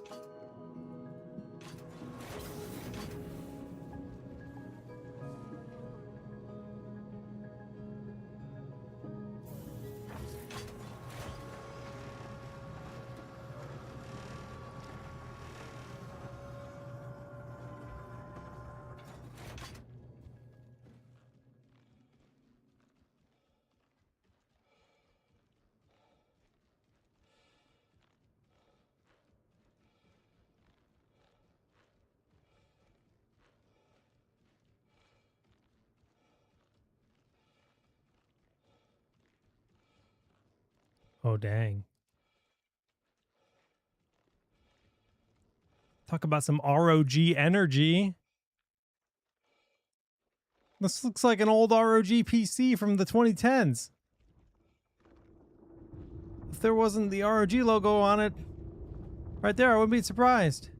Oh, dang. Talk about some ROG energy. This looks like an old ROG PC from the 2010s. If there wasn't the ROG logo on it right there, I wouldn't be surprised.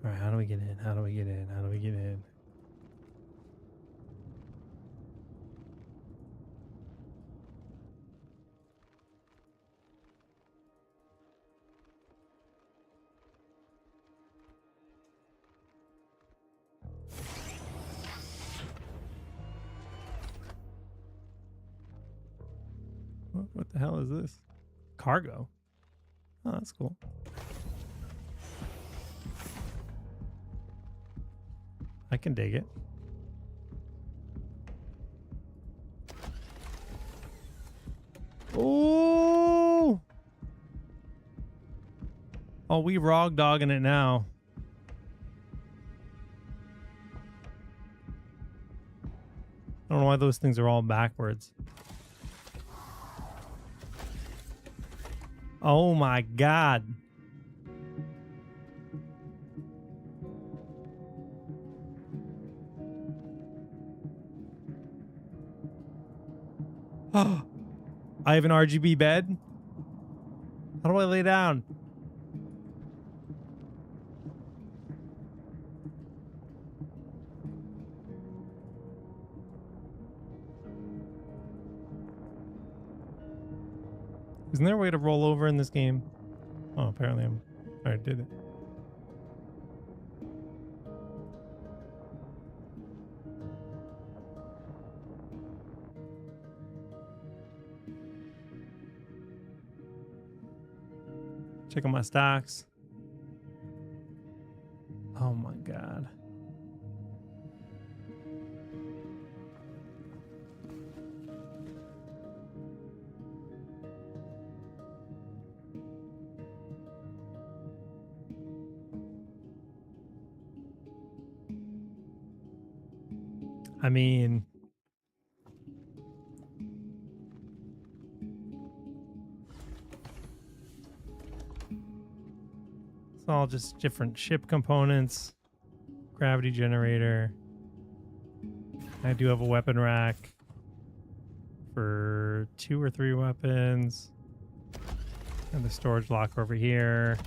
All right, how do we get in? How do we get in? How do we get in? What the hell is this? Cargo. Oh, that's cool. I can dig it. Oh! Oh, we ROG dogging it now. I don't know why those things are all backwards. Oh my God. Oh, I have an RGB bed. How do I lay down? Isn't there a way to roll over in this game? Oh, apparently I did it. Check out my stocks. Oh my God. I mean, it's all just different ship components, gravity generator. I do have a weapon rack for 2 or 3 weapons. And the storage locker over here.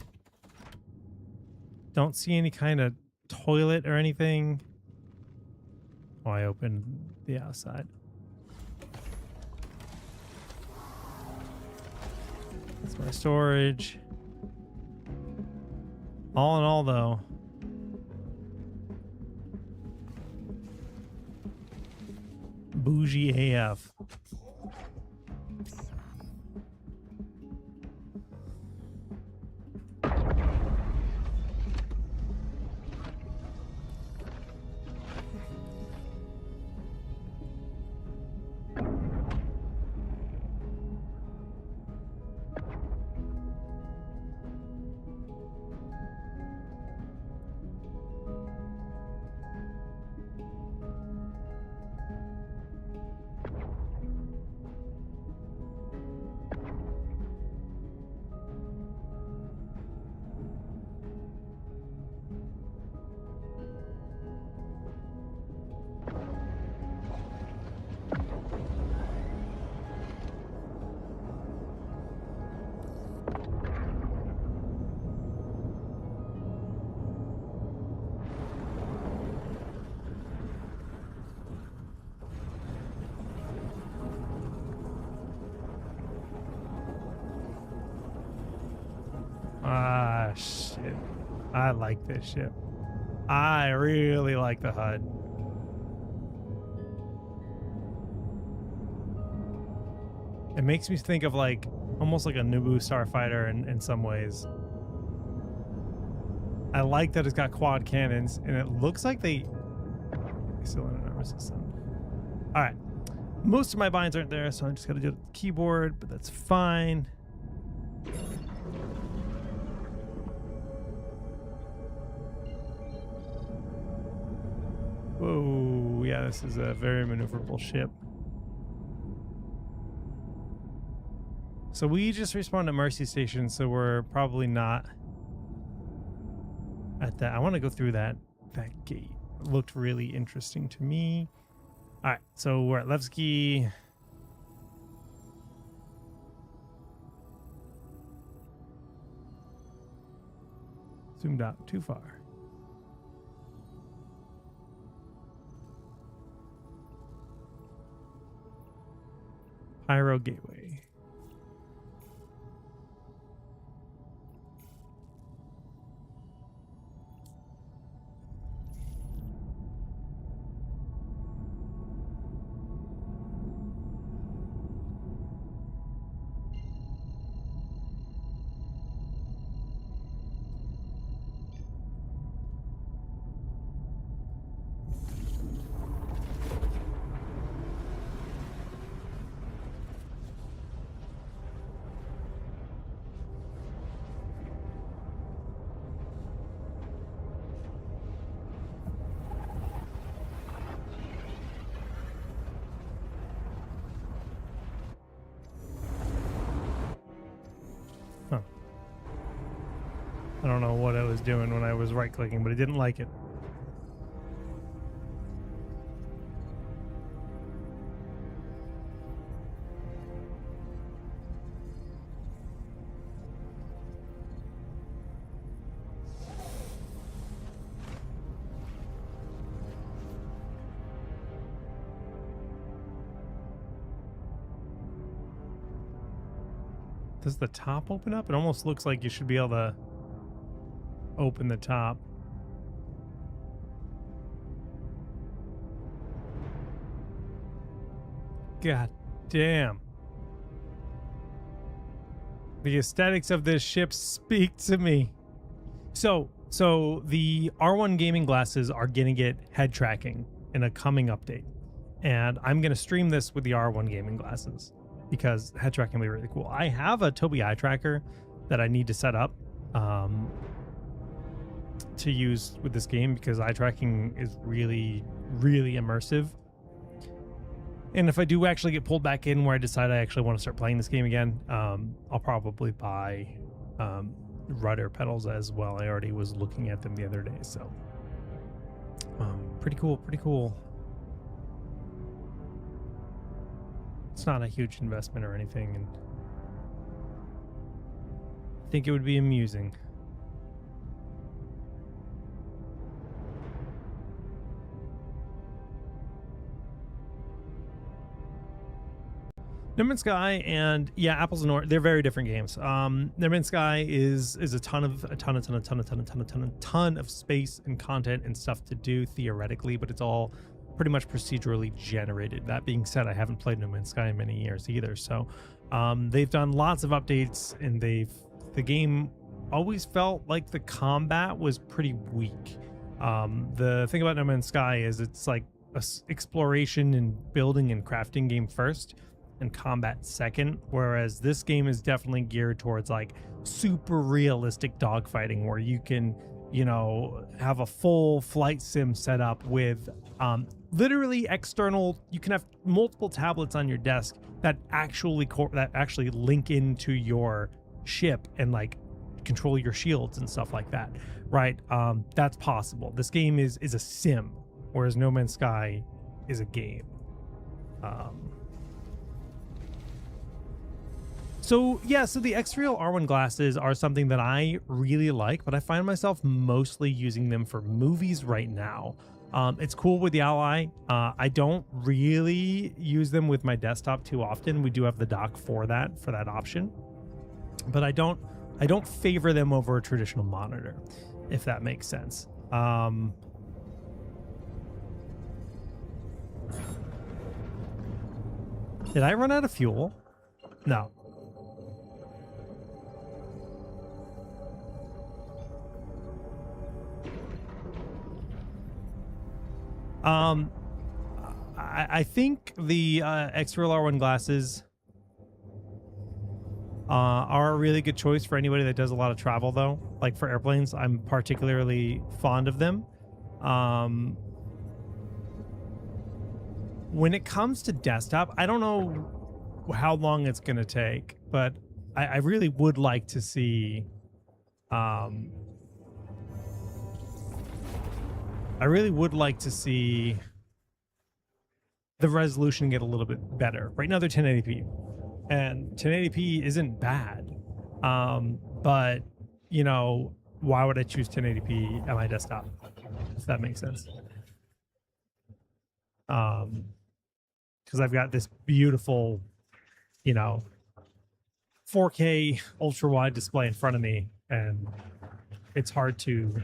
Don't see any kind of toilet or anything. Oh, I opened the outside. That's my storage. All in all, though, bougie AF. Ah, shit. I like this ship. I really like the HUD. It makes me think of like almost like a Naboo starfighter in some ways. I like that it's got quad cannons, and it looks like they still in an armor system. All right, most of my binds aren't there, so I just got to do it with the keyboard, but that's fine. Whoa, yeah, this is a very maneuverable ship. So we just respawned at Mercy Station, so we're probably not at that. I want to go through that gate. It looked really interesting to me. All right, so we're at Levski. Zoomed out too far. Pyro Gateway. Huh. I don't know what I was doing when I was right-clicking, but I didn't like it. Does the top open up? It almost looks like you should be able to open the top. God damn. The aesthetics of this ship speak to me. So the R1 gaming glasses are going to get head tracking in a coming update. And I'm going to stream this with the R1 gaming glasses because head tracking will be really cool. I have a Tobii eye tracker that I need to set up to use with this game because eye tracking is really, really immersive. And if I do actually get pulled back in where I decide I actually want to start playing this game again, I'll probably buy rudder pedals as well. I already was looking at them the other day, so pretty cool. It's not a huge investment or anything, and I think it would be amusing. No Man's Sky and Apples and Oranges, they're very different games. No Man's Sky is a ton of space and content and stuff to do theoretically, but it's all pretty much procedurally generated. That being said, I haven't played No Man's Sky in many years either, so they've done lots of updates, and the game always felt like the combat was pretty weak. The thing about No Man's Sky is it's like a exploration and building and crafting game first and combat second, whereas this game is definitely geared towards like super realistic dogfighting where you can, you know, have a full flight sim set up with literally external. You can have multiple tablets on your desk that actually link into your ship and like control your shields and stuff like that, right? That's possible. This game is a sim, whereas No Man's Sky is a game. So the X-Real R1 glasses are something that I really like, but I find myself mostly using them for movies right now. It's cool with the Ally. I don't really use them with my desktop too often. We do have the dock for that option, but I don't favor them over a traditional monitor, if that makes sense. Did I run out of fuel? No. I think the X-Real R1 glasses are a really good choice for anybody that does a lot of travel, though. Like for airplanes, I'm particularly fond of them. When it comes to desktop, I don't know how long it's going to take, but I really would like to see the resolution get a little bit better. Right now they're 1080p, and 1080p isn't bad. But you know, why would I choose 1080p at my desktop? If that makes sense. Because I've got this beautiful you know, 4K ultra wide display in front of me, and it's hard to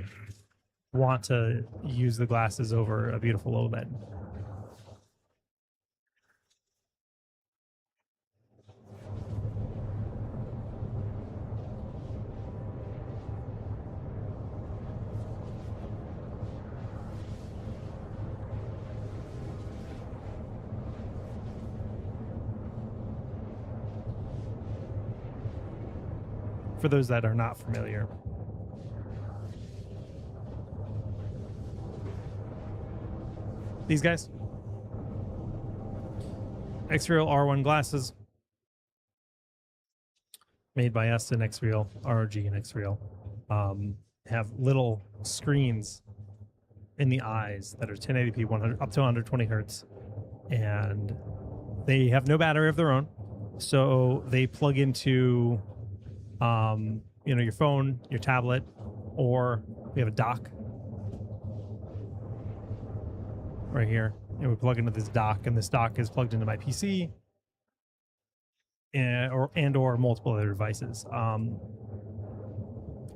want to use the glasses over a beautiful OLED. For those that are not familiar, these guys, X-Real R1 glasses, made by us in X-Real, ROG and X-Real, have little screens in the eyes that are 1080p 100 up to 120 hertz, and they have no battery of their own, so they plug into you know, your phone, your tablet, or we have a dock right here, and we plug into this dock, and this dock is plugged into my PC and or multiple other devices.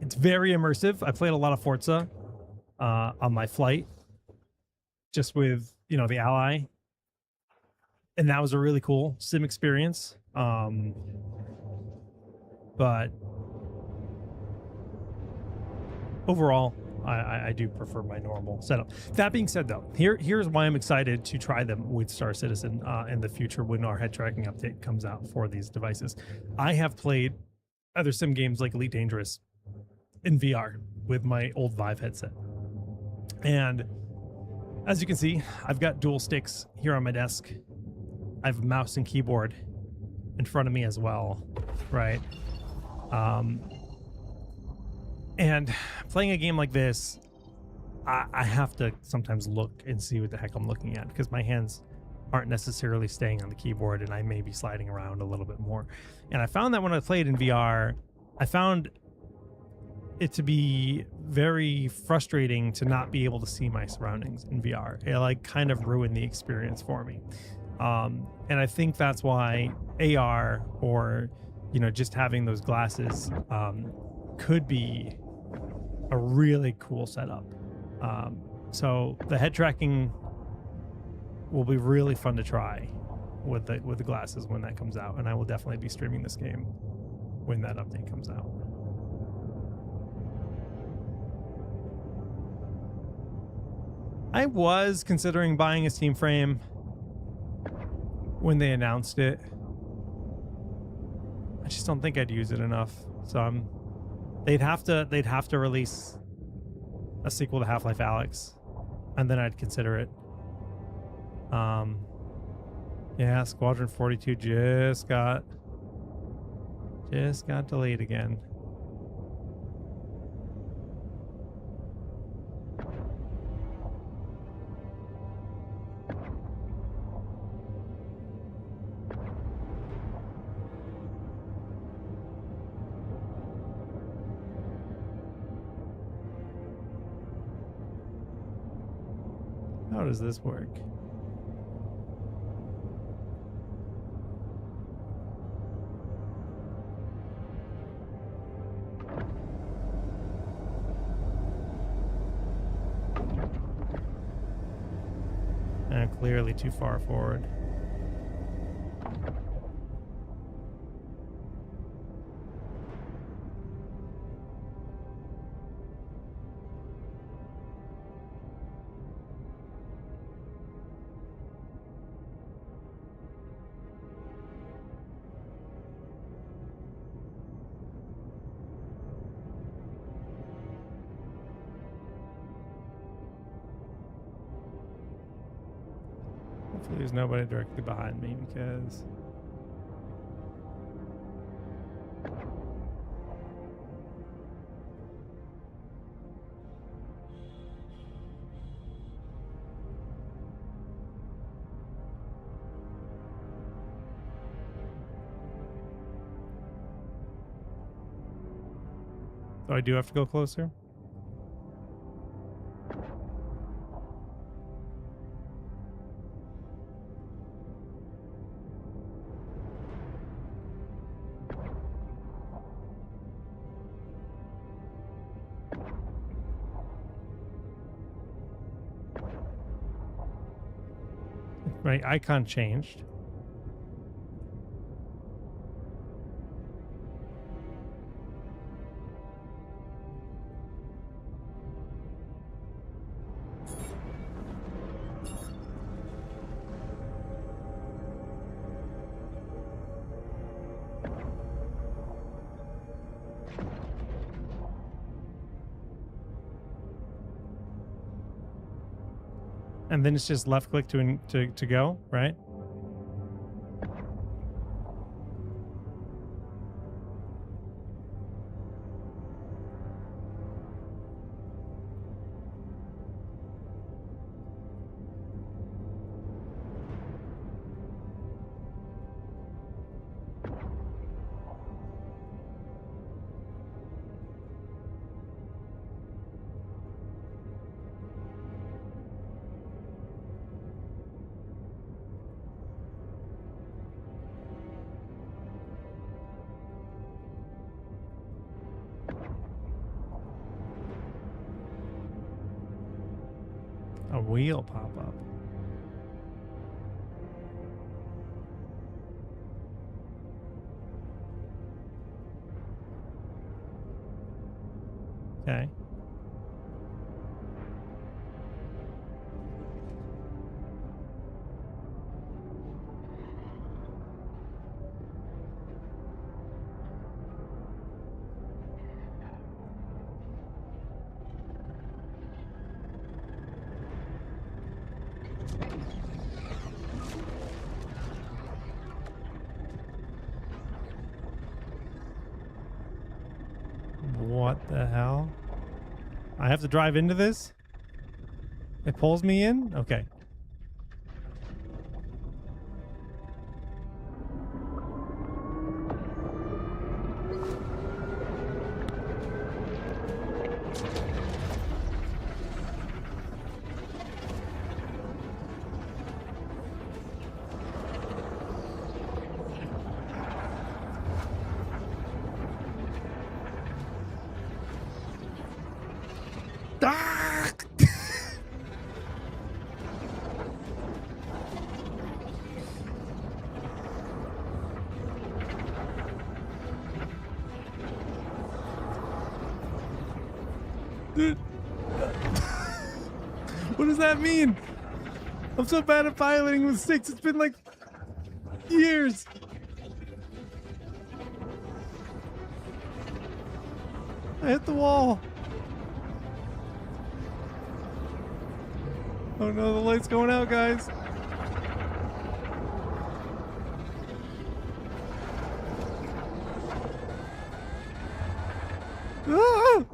It's very immersive. I played a lot of Forza on my flight, just with, you know, the Ally, and that was a really cool sim experience. But overall, I do prefer my normal setup. That being said, though, here's why I'm excited to try them with Star Citizen in the future when our head tracking update comes out for these devices. I have played other sim games like Elite Dangerous in VR with my old Vive headset. And as you can see, I've got dual sticks here on my desk. I have a mouse and keyboard in front of me as well, right? And playing a game like this, I have to sometimes look and see what the heck I'm looking at, because my hands aren't necessarily staying on the keyboard and I may be sliding around a little bit more. And I found that when I played in VR, I found it to be very frustrating to not be able to see my surroundings in VR. It like kind of ruined the experience for me. And I think that's why AR, or, you know, just having those glasses could be a really cool setup. So the head tracking will be really fun to try with the glasses when that comes out, and I will definitely be streaming this game when that update comes out. I was considering buying a Steam frame when they announced it. I just don't think I'd use it enough. So they'd have to release a sequel to Half-Life Alyx, and then I'd consider it. Yeah, Squadron 42 just got delayed again. How does this work? Clearly too far forward. Hopefully there's nobody directly behind me, because so I do have to go closer. Right, icon changed. And then it's just left click to go, right? A wheel pop up. Okay. What the hell? I have to drive into this? It pulls me in? Okay. Ah! Dude. What does that mean? I'm so bad at piloting with sticks. It's been like years. I hit the wall. Oh no, the light's going out, guys. Ah!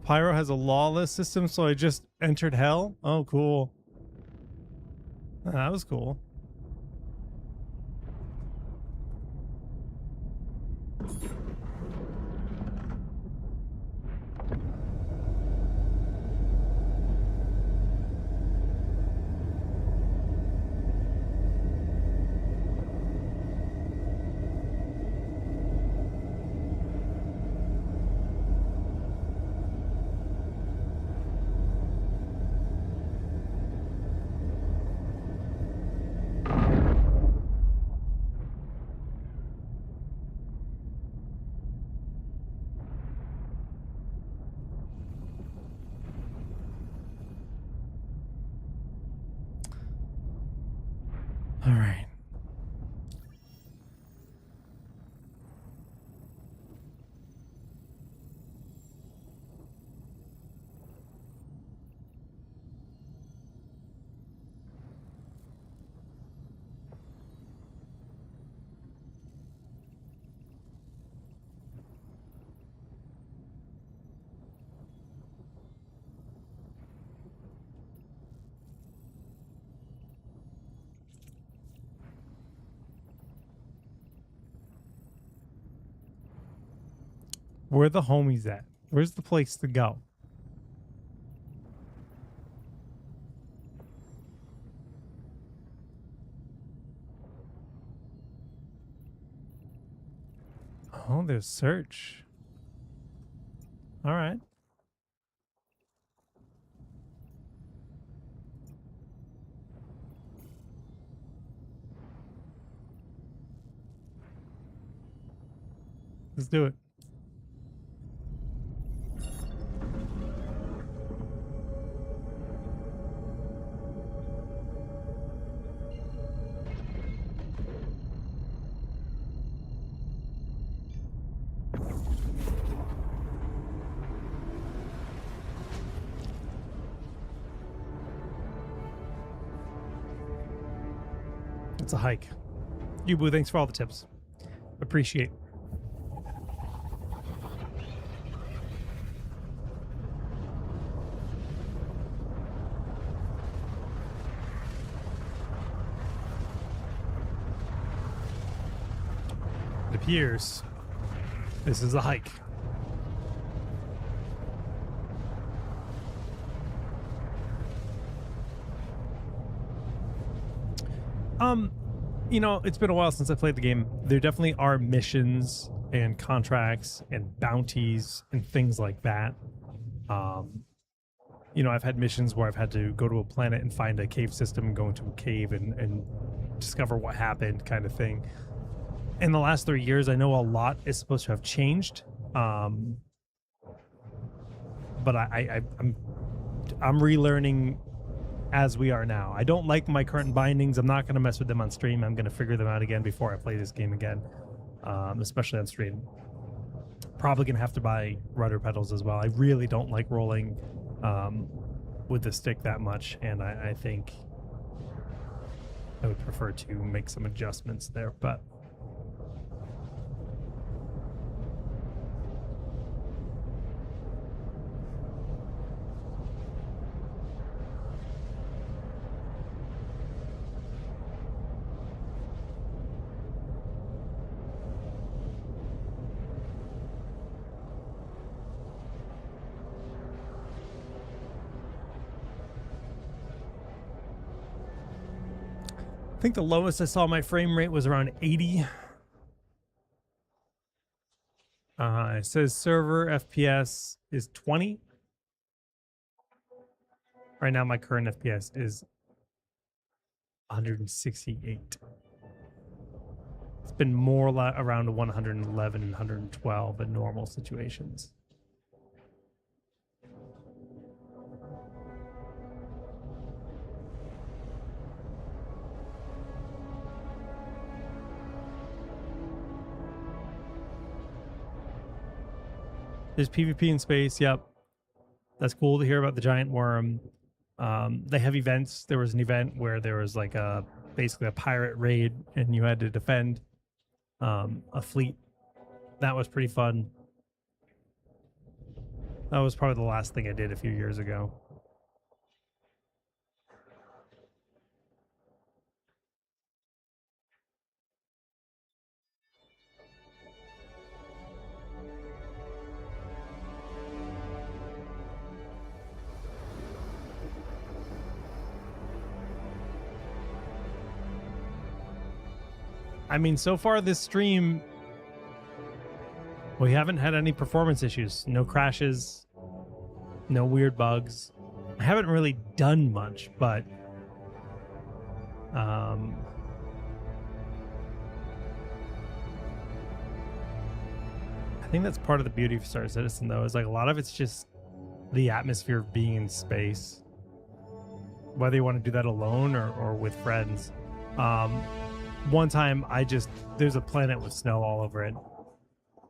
Pyro has a lawless system, so I just entered hell. Oh, cool. That was cool. All right. Where the homies at? Where's the place to go? Oh, there's search. All right. Let's do it. It's a hike. Yubu, thanks for all the tips. Appreciate. It appears this is a hike. You know, it's been a while since I played the game. There definitely are missions and contracts and bounties and things like that. You know, I've had missions where I've had to go to a planet and find a cave system and go into a cave and discover what happened, kind of thing. In the last 3 years, I know a lot is supposed to have changed. But I'm relearning as we are now. I don't like my current bindings. I'm not going to mess with them on stream. I'm going to figure them out again before I play this game again, especially on stream. Probably going to have to buy rudder pedals as well. I really don't like rolling with the stick that much, and I think I would prefer to make some adjustments there, but I think the lowest I saw my frame rate was around 80. It says server FPS is 20. Right now, my current FPS is 168. It's been more around 111 and 112 in normal situations. There's PvP in space. Yep. That's cool to hear about the giant worm. They have events. There was an event where there was like basically a pirate raid and you had to defend a fleet. That was pretty fun. That was probably the last thing I did a few years ago. I mean, so far this stream, we haven't had any performance issues. No crashes, no weird bugs. I haven't really done much, but I think that's part of the beauty of Star Citizen, though, is like a lot of it's just the atmosphere of being in space. Whether you want to do that alone or with friends. One time there's a planet with snow all over it,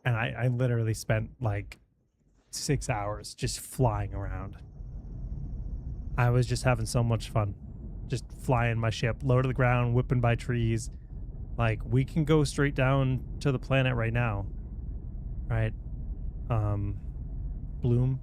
and I literally spent like 6 hours just flying around. I was just having so much fun, just flying my ship low to the ground, whipping by trees. Like, we can go straight down to the planet right now, right? Bloom.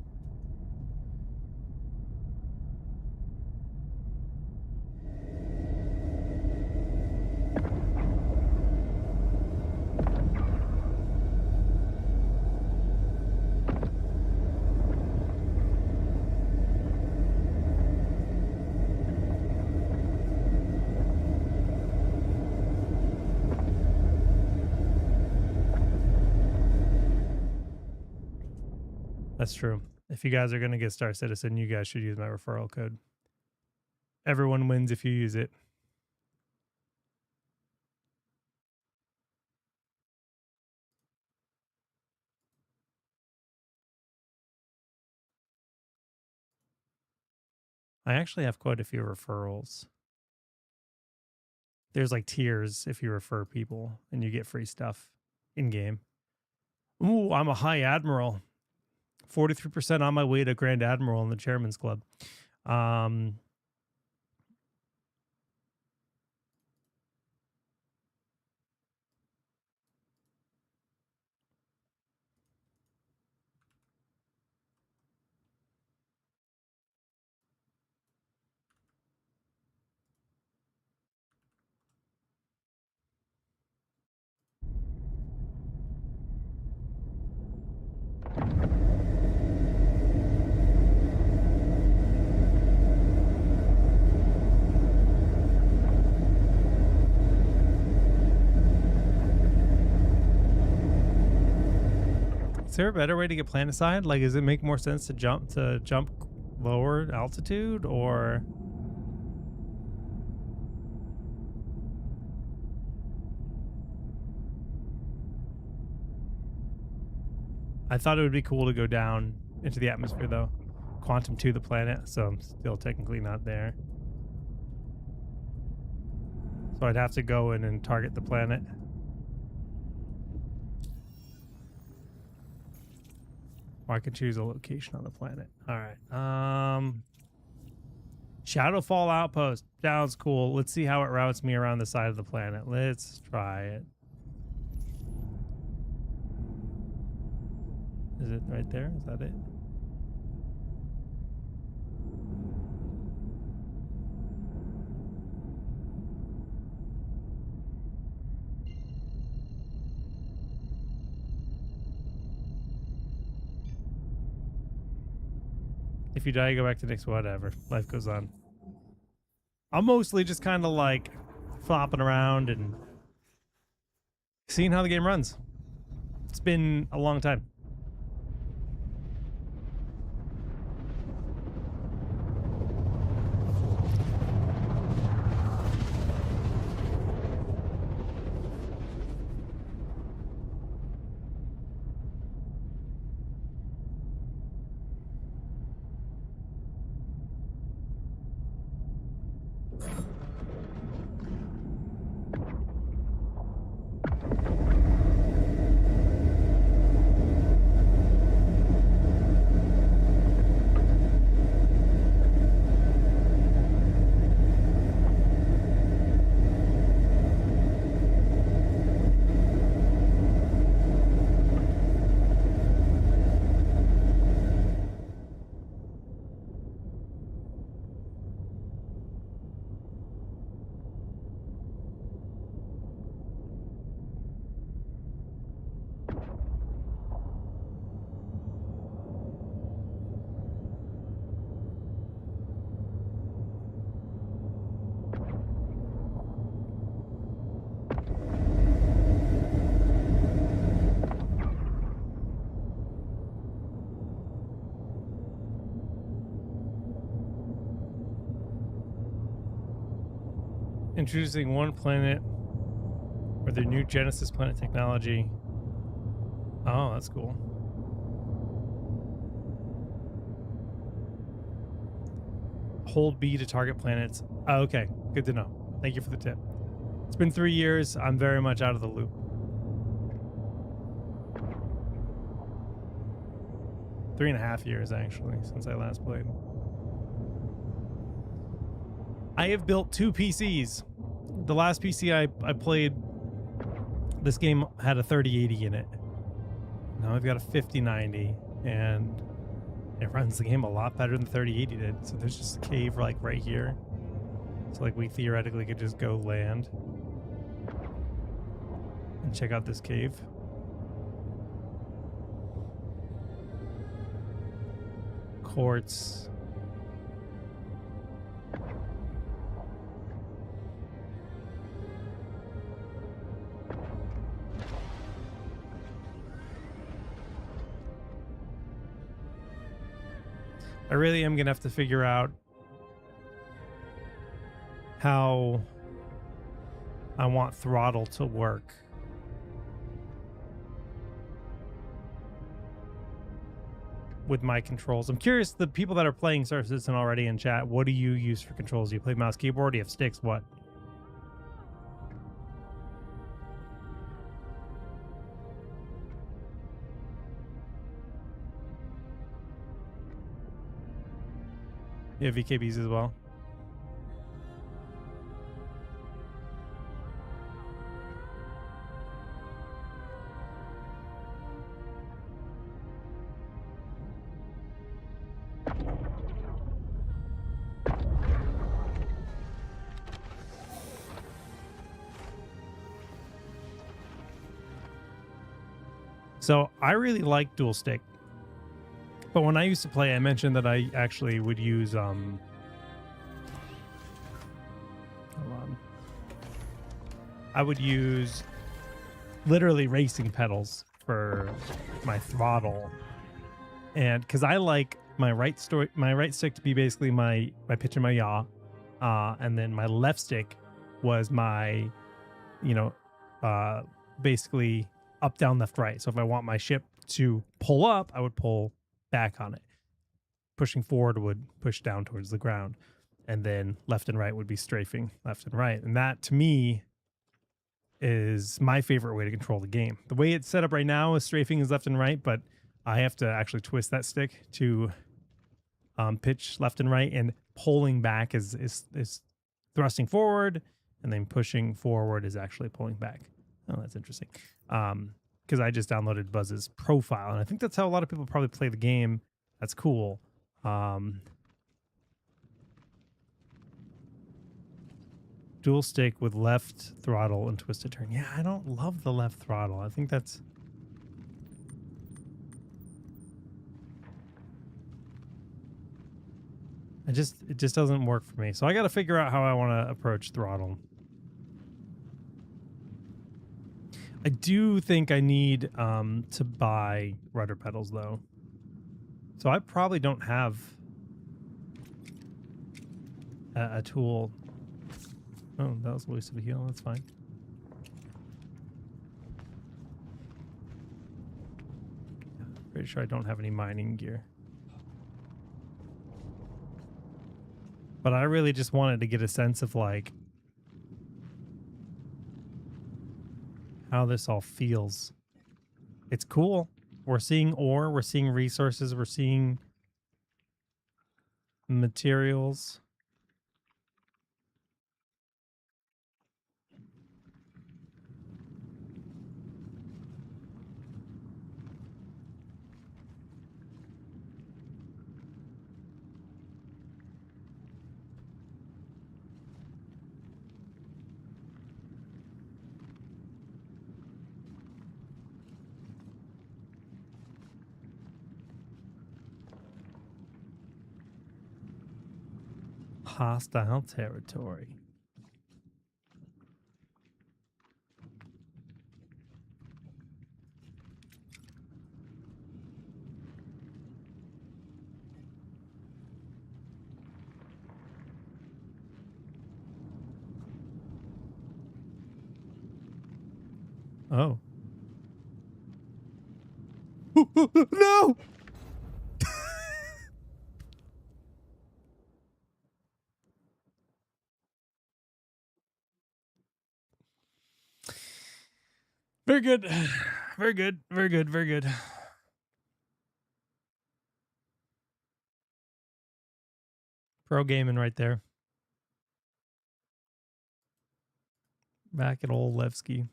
That's true. If you guys are going to get Star Citizen, you guys should use my referral code. Everyone wins if you use it. I actually have quite a few referrals. There's like tiers if you refer people and you get free stuff in game. Ooh, I'm a high admiral. 43% on my way to Grand Admiral in the Chairman's Club. Is there a better way to get planetside? Like, does it make more sense to jump lower altitude, or I thought it would be cool to go down into the atmosphere though. Quantum to the planet, so I'm still technically not there. So I'd have to go in and target the planet. Or I could choose a location on the planet. All right. Shadowfall Outpost. Sounds cool. Let's see how it routes me around the side of the planet. Let's try it. Is it right there? Is that it? If you die, you go back to next. Whatever. Life goes on. I'm mostly just kind of like flopping around and seeing how the game runs. It's been a long time. Introducing one planet with their new Genesis planet technology. Oh, that's cool. Hold B to target planets. Oh, okay, good to know. Thank you for the tip. It's been 3 years. I'm very much out of the loop. Three and a half years, actually, since I last played. I have built 2 PCs. The last PC I played, this game had a 3080 in it. Now I've got a 5090, and it runs the game a lot better than the 3080 did. So there's just a cave like right here. So like we theoretically could just go land and check out this cave. Quartz. I really am gonna have to figure out how I want throttle to work. With my controls. I'm curious, the people that are playing Star Citizen already in chat, what do you use for controls? Do you play mouse, keyboard? Do you have sticks? What? You have VKBs as well? So I really like dual stick, but when I used to play, I mentioned that I actually would use hold on. I would use literally racing pedals for my throttle, and because I like my right stick to be basically my pitch and my yaw, and then my left stick was my, basically up, down, left, right. So if I want my ship to pull up, I would pull back on it. Pushing forward would push down towards the ground. And then left and right would be strafing left and right. And that, to me, is my favorite way to control the game. The way it's set up right now is strafing is left and right, but I have to actually twist that stick to pitch left and right, and pulling back is thrusting forward, and then pushing forward is actually pulling back. Oh, that's interesting. Because I just downloaded Buzz's profile, and I think that's how a lot of people probably play the game. That's cool. Dual stick with left throttle and twisted turn. Yeah, I don't love the left throttle. I think that's... it just doesn't work for me. So I got to figure out how I want to approach throttle. I do think I need to buy rudder pedals though. So I probably don't have a tool. Oh, that was a waste of a heal. That's fine. Pretty sure I don't have any mining gear. But I really just wanted to get a sense of like how this all feels. It's cool. We're seeing ore, we're seeing resources, we're seeing materials. Hostile territory. Oh. No! Very good. Very good. Very good. Very good. Pro gaming right there. Back at old Levski.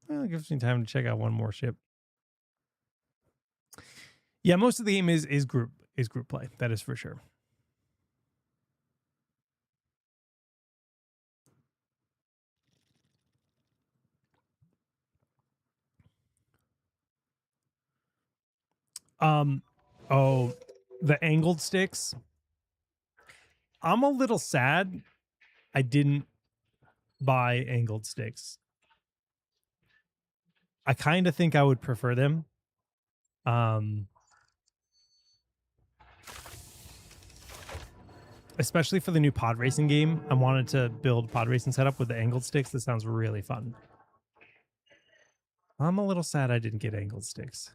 Well, it gives me time to check out one more ship. Yeah, most of the game is group play. That is for sure. Oh, the angled sticks. I'm a little sad I didn't buy angled sticks. I kind of think I would prefer them. especially for the new pod racing game. I wanted to build pod racing setup with the angled sticks. This sounds really fun. I'm a little sad I didn't get angled sticks.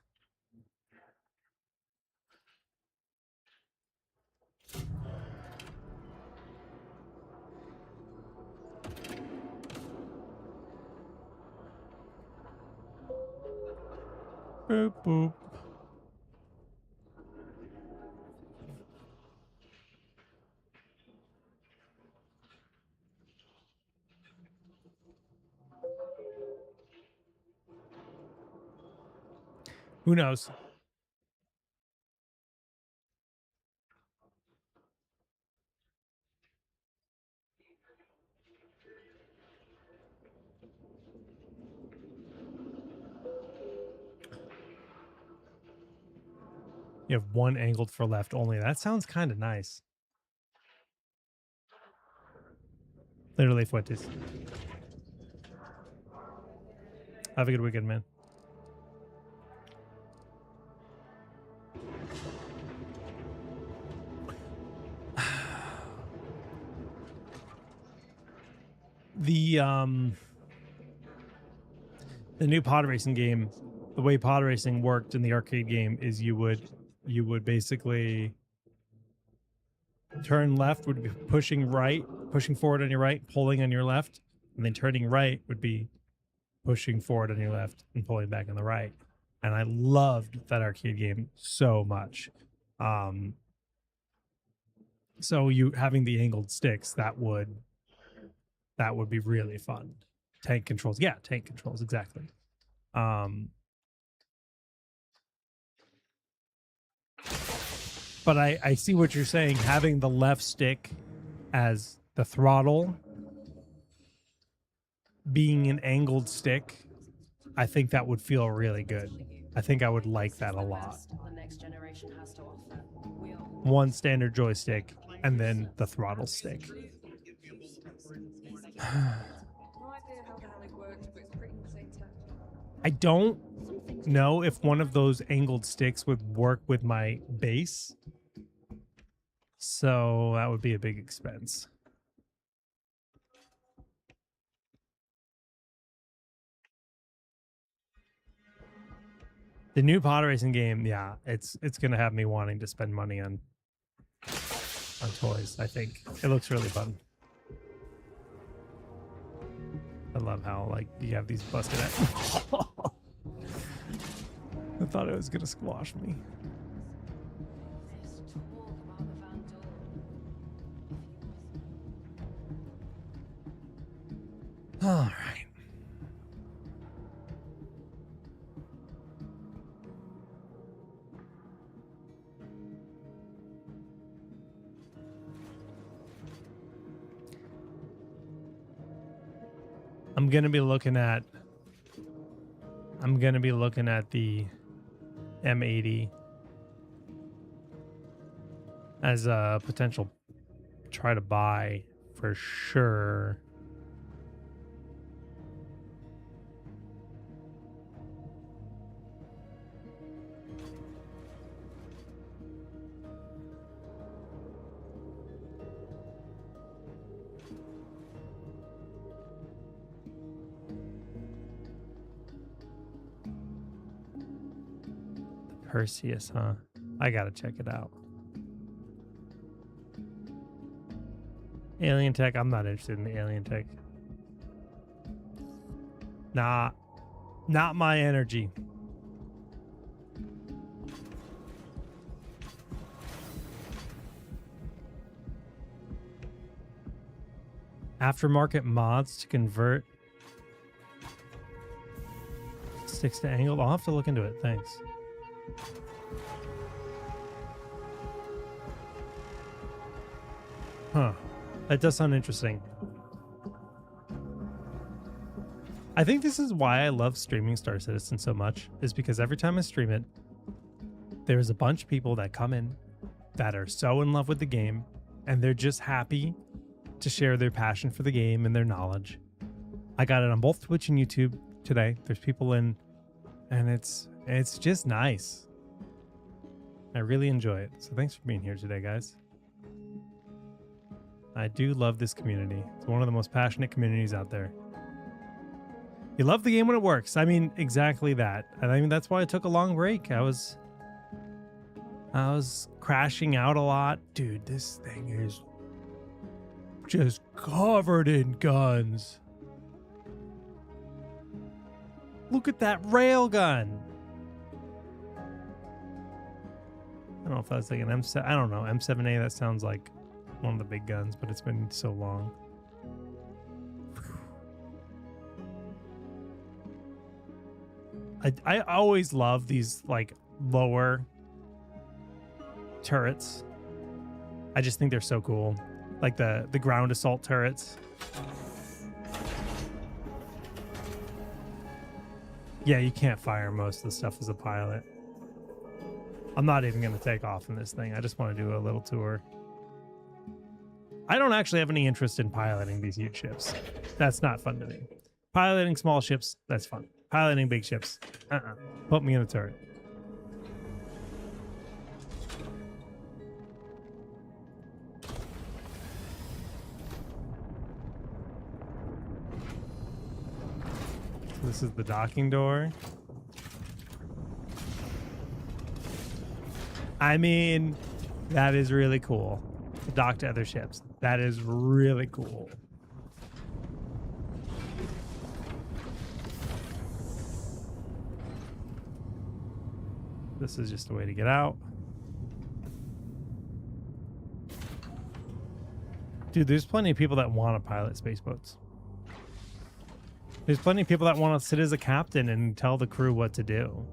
Boop, boop. Who knows? You have one angled for left only. That sounds kind of nice. Literally fuertes. Have a good weekend, man. The new pod racing game, the way pod racing worked in the arcade game is you would basically turn left would be pushing right, pushing forward on your right, pulling on your left, and then turning right would be pushing forward on your left and pulling back on the right. And I loved that arcade game so much. So you having the angled sticks, that would be really fun. Tank controls. Yeah, tank controls, exactly. But I see what you're saying. Having the left stick as the throttle, being an angled stick, I think that would feel really good. I think I would like that a lot. One standard joystick and then the throttle stick. I don't know if one of those angled sticks would work with my base. So that would be a big expense. The new pod racing game, yeah, it's gonna have me wanting to spend money on toys. I think it looks really fun. I love how like you have these busted out. I thought it was gonna squash me. All right. I'm gonna be looking at the M80 as a potential try to buy for sure. Perseus, huh? I gotta check it out. Alien tech, I'm not interested in the alien tech. Nah, not my energy. Aftermarket mods to convert sticks to angled. I'll have to look into it. Thanks. Huh. That does sound interesting. I think this is why I love streaming Star Citizen so much, is because every time I stream it, there's a bunch of people that come in that are so in love with the game, and they're just happy to share their passion for the game and their knowledge. I got it on both Twitch and YouTube today. There's people in, and it's just nice. I really enjoy it. So thanks for being here today, guys. I do love this community. It's one of the most passionate communities out there. You love the game when it works. I mean, exactly that. I mean, that's why I took a long break. I was crashing out a lot. Dude, this thing is just covered in guns. Look at that railgun. I don't know if that's like an M7. I don't know. M7A, that sounds like one of the big guns, but it's been so long. I always love these like lower turrets. I just think they're so cool. Like the ground assault turrets. Yeah, you can't fire most of the stuff as a pilot. I'm not even going to take off in this thing. I just want to do a little tour. I don't actually have any interest in piloting these huge ships. That's not fun to me. Piloting small ships, that's fun. Piloting big ships, put me in a turret. This is the docking door. I mean, that is really cool. To dock to other ships. That is really cool. This is just a way to get out. Dude, there's plenty of people that want to pilot space boats. There's plenty of people that want to sit as a captain and tell the crew what to do.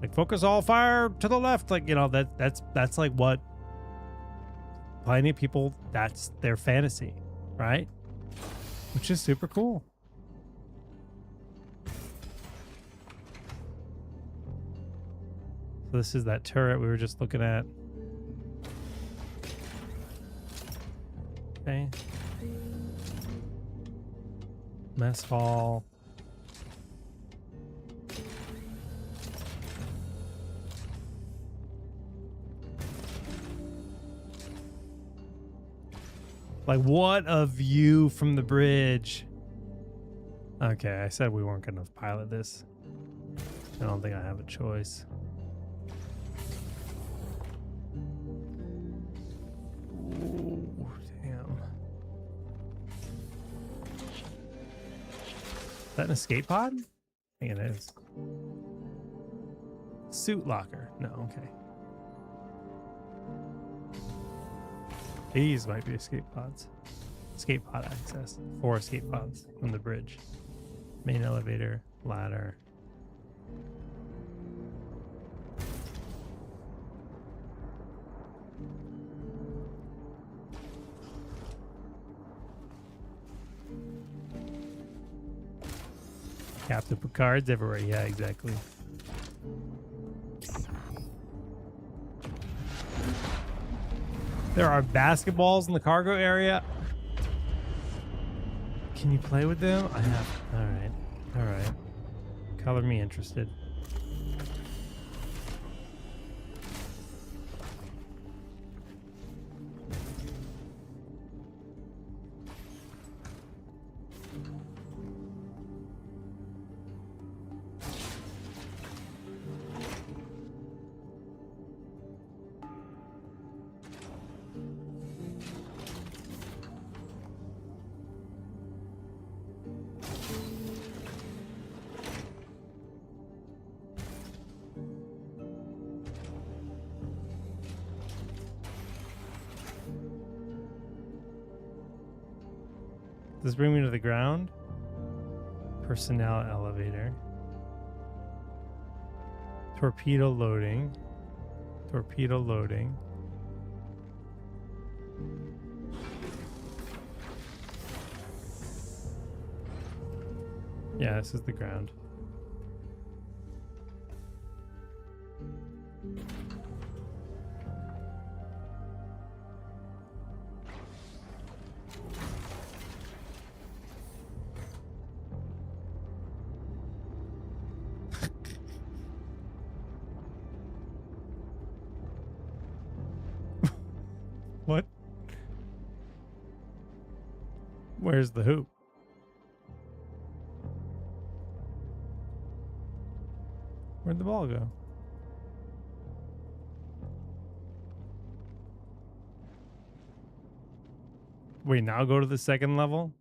Like, focus all fire to the left. Like, you know, that's like what plenty of people, that's their fantasy, right? Which is super cool. So this is that turret we were just looking at. Okay. Mess hall. Like, what a view from the bridge. Okay, I said we weren't going to pilot this. I don't think I have a choice. Ooh, damn. Is that an escape pod? I think it is. Suit locker. No, okay. These might be escape pods. Escape pod access. 4 escape pods from the bridge. Main elevator, ladder. Captain Picard's everywhere. Yeah, exactly. There are basketballs in the cargo area. Can you play with them? I have. All right. All right. Color me interested. Does this bring me to the ground? Personnel elevator. Torpedo loading. Torpedo loading. Yeah, this is the ground. What? Where's the hoop? Where'd the ball go? Wait, now go to the second level?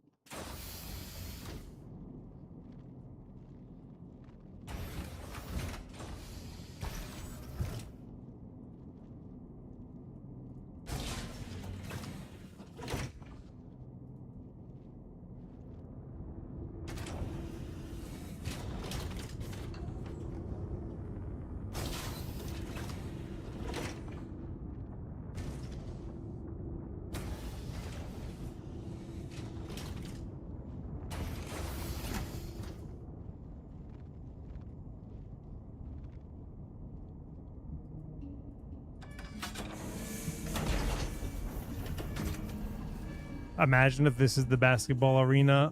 Imagine if this is the basketball arena.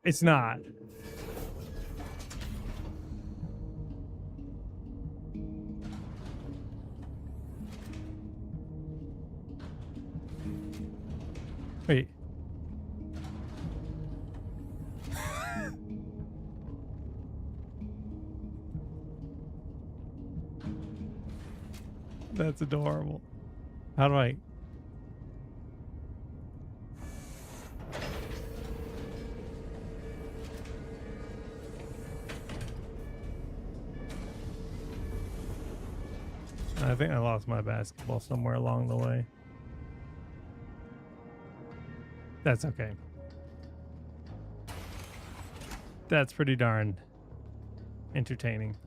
It's not. Wait. That's adorable. How do I... I think I lost my basketball somewhere along the way. That's okay. That's pretty darn entertaining.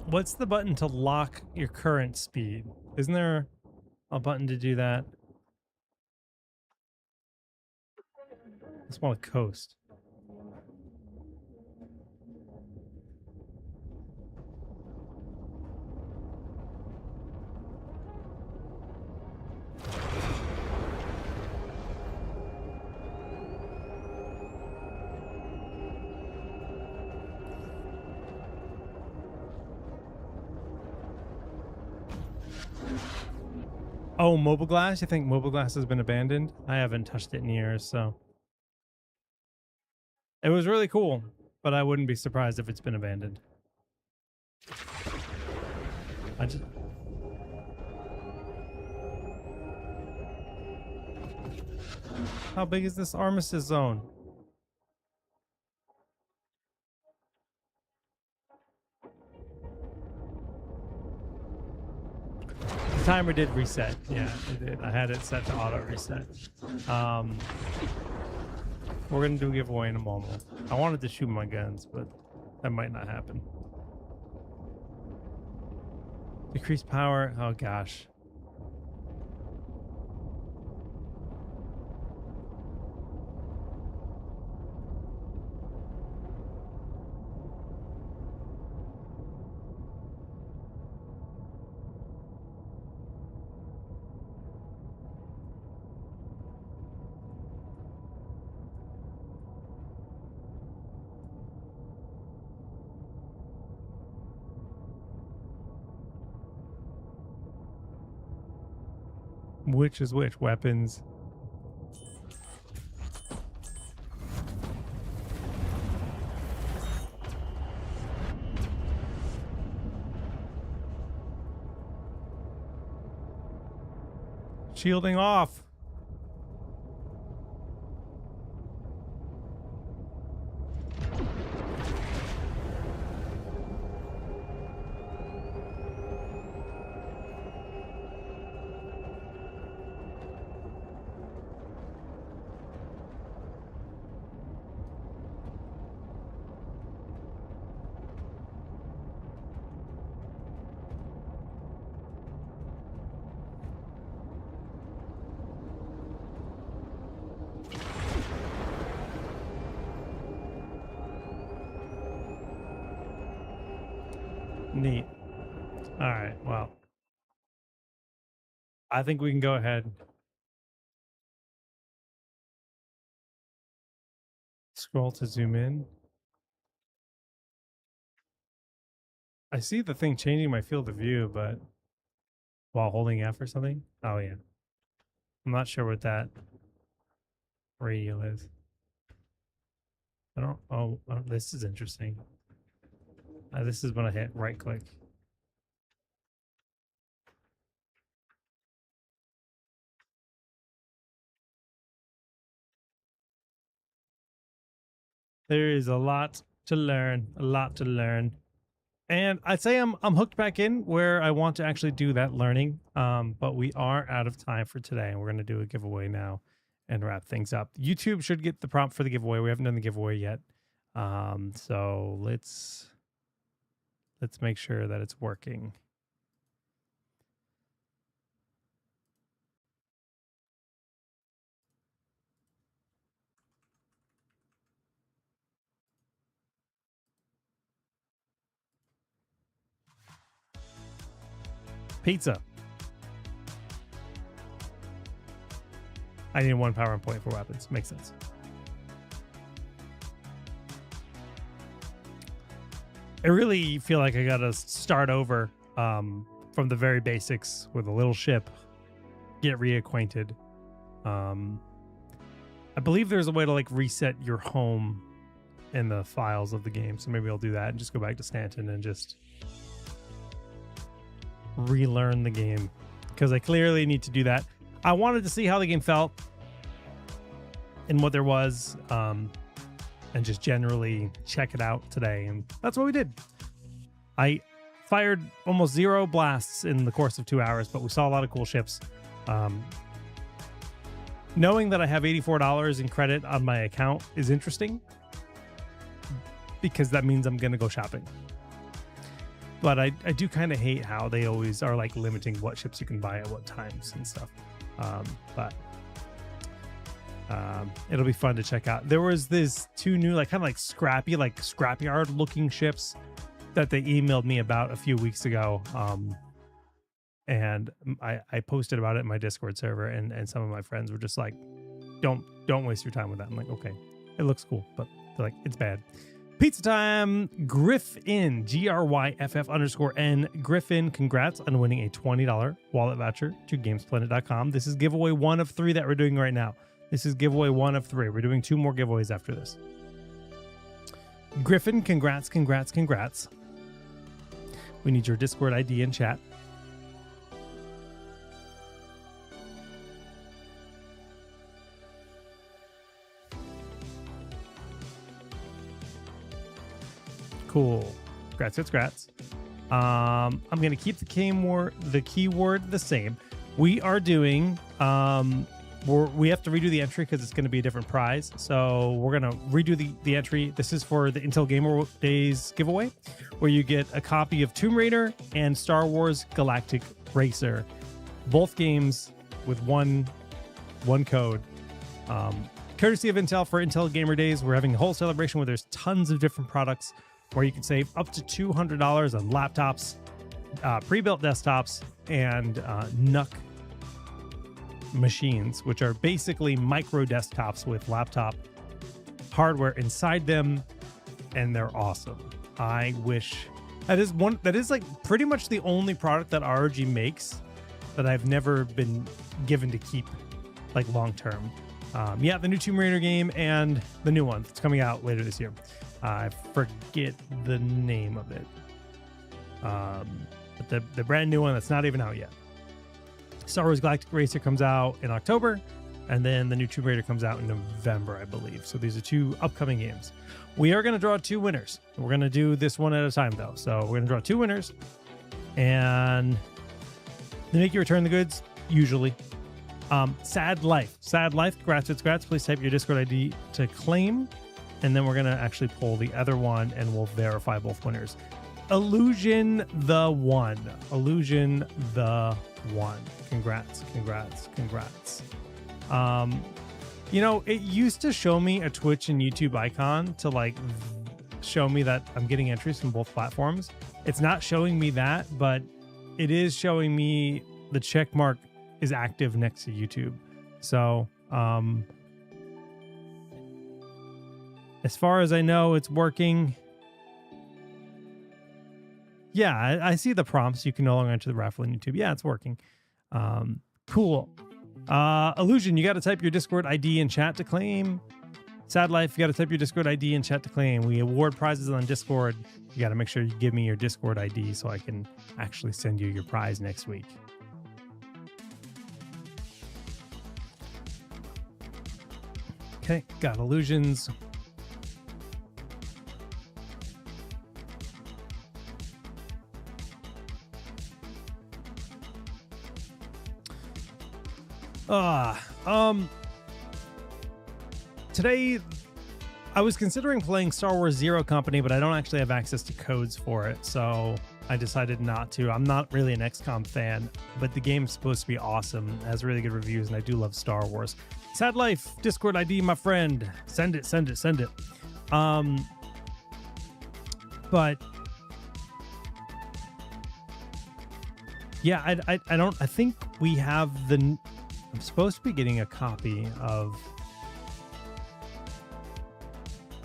What's the button to lock your current speed? Isn't there a button to do that? I just want to coast. Oh, mobile glass? You think mobile glass has been abandoned? I haven't touched it in years, so. It was really cool, but I wouldn't be surprised if it's been abandoned. How big is this armistice zone? Timer did reset. Yeah, it did. I had it set to auto reset. We're gonna do a giveaway in a moment. I wanted to shoot my guns, but that might not happen. Decrease power. Oh gosh. Which is which? Weapons. Shielding off. Neat. All right. Well, I think we can go ahead. Scroll to zoom in. I see the thing changing my field of view, but while holding F or something. Oh yeah. I'm not sure what that radial is. I don't. Oh, this is interesting. This is when I hit right click. There is a lot to learn, And I'd say I'm hooked back in where I want to actually do that learning. But we are out of time for today, and we're going to do a giveaway now and wrap things up. YouTube should get the prompt for the giveaway. We haven't done the giveaway yet. So let's make sure that it's working. Pizza. I need 1 power point for weapons. Makes sense. I really feel like I gotta start over from the very basics with a little ship, get reacquainted. I believe there's a way to like reset your home in the files of the game, so maybe I'll do that and just go back to Stanton and just relearn the game, because I clearly need to do that. I wanted to see how the game felt and what there was, and just generally check it out today, and that's what we did. I fired almost 0 blasts in the course of 2 hours, but we saw a lot of cool ships. Knowing that I have $84 in credit on my account is interesting, because that means I'm gonna go shopping. But I do kind of hate how they always are like limiting what ships you can buy at what times and stuff. But it'll be fun to check out. There was this 2 new like kind of like scrapyard looking ships that they emailed me about a few weeks ago. And I posted about it in my Discord server, and some of my friends were just like, don't waste your time with that. I'm like, okay, it looks cool, but they're like, it's bad. Pizza time. Griffin, GRYFF_N. Griffin, congrats on winning a $20 wallet voucher to GameSplendid.com. This is giveaway 1 of 3 that we're doing right now. This is giveaway 1 of 3. We're doing 2 more giveaways after this. Griffin, congrats. We need your Discord ID and chat. Cool. Congrats. I'm going to keep the keyword the same. We are doing we have to redo the entry because it's going to be a different prize. So we're going to redo the entry. This is for the Intel Gamer Days giveaway, where you get a copy of Tomb Raider and Star Wars Galactic Racer, both games with one code. Courtesy of Intel for Intel Gamer Days. We're having a whole celebration where there's tons of different products where you can save up to $200 on laptops, pre-built desktops, and NUC machines, which are basically micro desktops with laptop hardware inside them, and they're awesome. I wish that is like pretty much the only product that ROG makes that I've never been given to keep like long term. Yeah, the new Tomb Raider game and the new one that's coming out later this year. I forget the name of it, but the brand new one that's not even out yet. Star Wars Galactic Racer comes out in October, and then the new Tomb Raider comes out in November, I believe. So these are 2 upcoming games. We are going to draw 2 winners. We're going to do this one at a time, though. So we're going to draw 2 winners, and they make you return the goods, usually. Sad Life. Congrats. Please type your Discord ID to claim, and then we're going to actually pull the other one, and we'll verify both winners. Illusion the One. Congrats. You know, it used to show me a Twitch and YouTube icon to like show me that I'm getting entries from both platforms. It's not showing me that, but it is showing me the check mark is active next to YouTube. So as far as I know, it's working. Yeah, I see the prompts. You can no longer enter the raffle on YouTube. Yeah, it's working. Cool. Illusion, you got to type your Discord ID in chat to claim. Sad Life, you got to type your Discord ID in chat to claim. We award prizes on Discord. You got to make sure you give me your Discord ID so I can actually send you your prize next week. Okay, got Illusions. Today I was considering playing Star Wars Zero Company, but I don't actually have access to codes for it, so I decided not to. I'm not really an XCOM fan, but the game's supposed to be awesome. It has really good reviews, and I do love Star Wars. Sad Life, Discord ID, my friend. Send it. But yeah, I think we have I'm supposed to be getting a copy of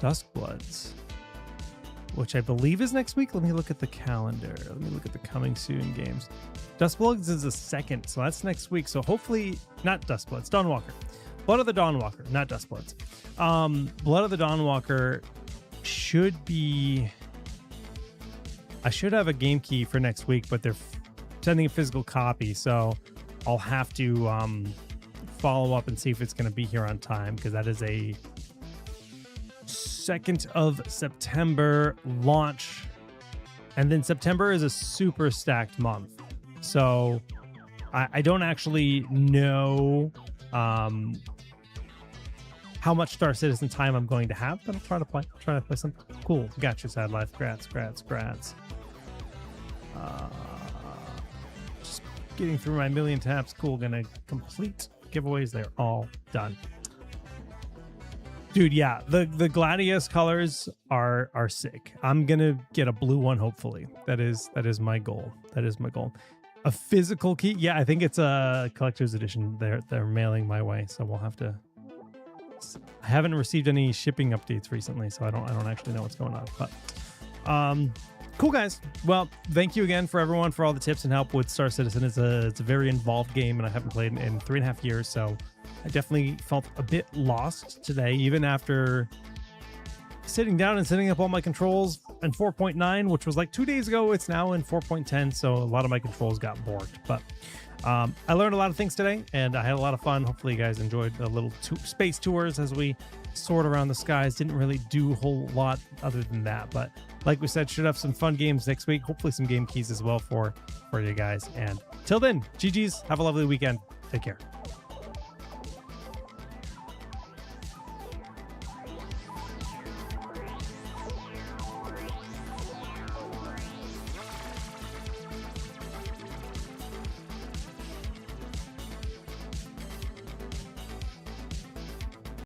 Duskbloods, which I believe is next week. Let me look at the calendar. Let me look at the coming soon games. Duskbloods is the 2nd, so that's next week. So hopefully, not Duskbloods, Dawnwalker. Blood of the Dawnwalker, not Duskbloods. Blood of the Dawnwalker should be... I should have a game key for next week, but they're sending a physical copy, so I'll have to follow up and see if it's going to be here on time, because that is a 2nd of September launch, and then September is a super stacked month, so I don't actually know how much Star Citizen time I'm going to have, but I'll try to play something cool. Got you, Sad Life. Grats. Just getting through my million taps. Cool. Gonna complete giveaways. They're all done. Dude, yeah, the Gladius colors are sick. I'm gonna get a blue one, hopefully. That is my goal. A physical key? Yeah, I think it's a collector's edition. They're mailing my way, so we'll have to. I haven't received any shipping updates recently, so I don't actually know what's going on. But cool, guys. Well, thank you again for everyone for all the tips and help with Star Citizen. It's a very involved game, and I haven't played in 3.5 years, so I definitely felt a bit lost today, even after sitting down and setting up all my controls in 4.9, which was like 2 days ago. It's now in 4.10, so a lot of my controls got borked. But I learned a lot of things today, and I had a lot of fun. Hopefully you guys enjoyed the little space tours as we soared around the skies. Didn't really do a whole lot other than that, but like we said, should have some fun games next week. Hopefully some game keys as well for you guys. And till then, GG's. Have a lovely weekend. Take care.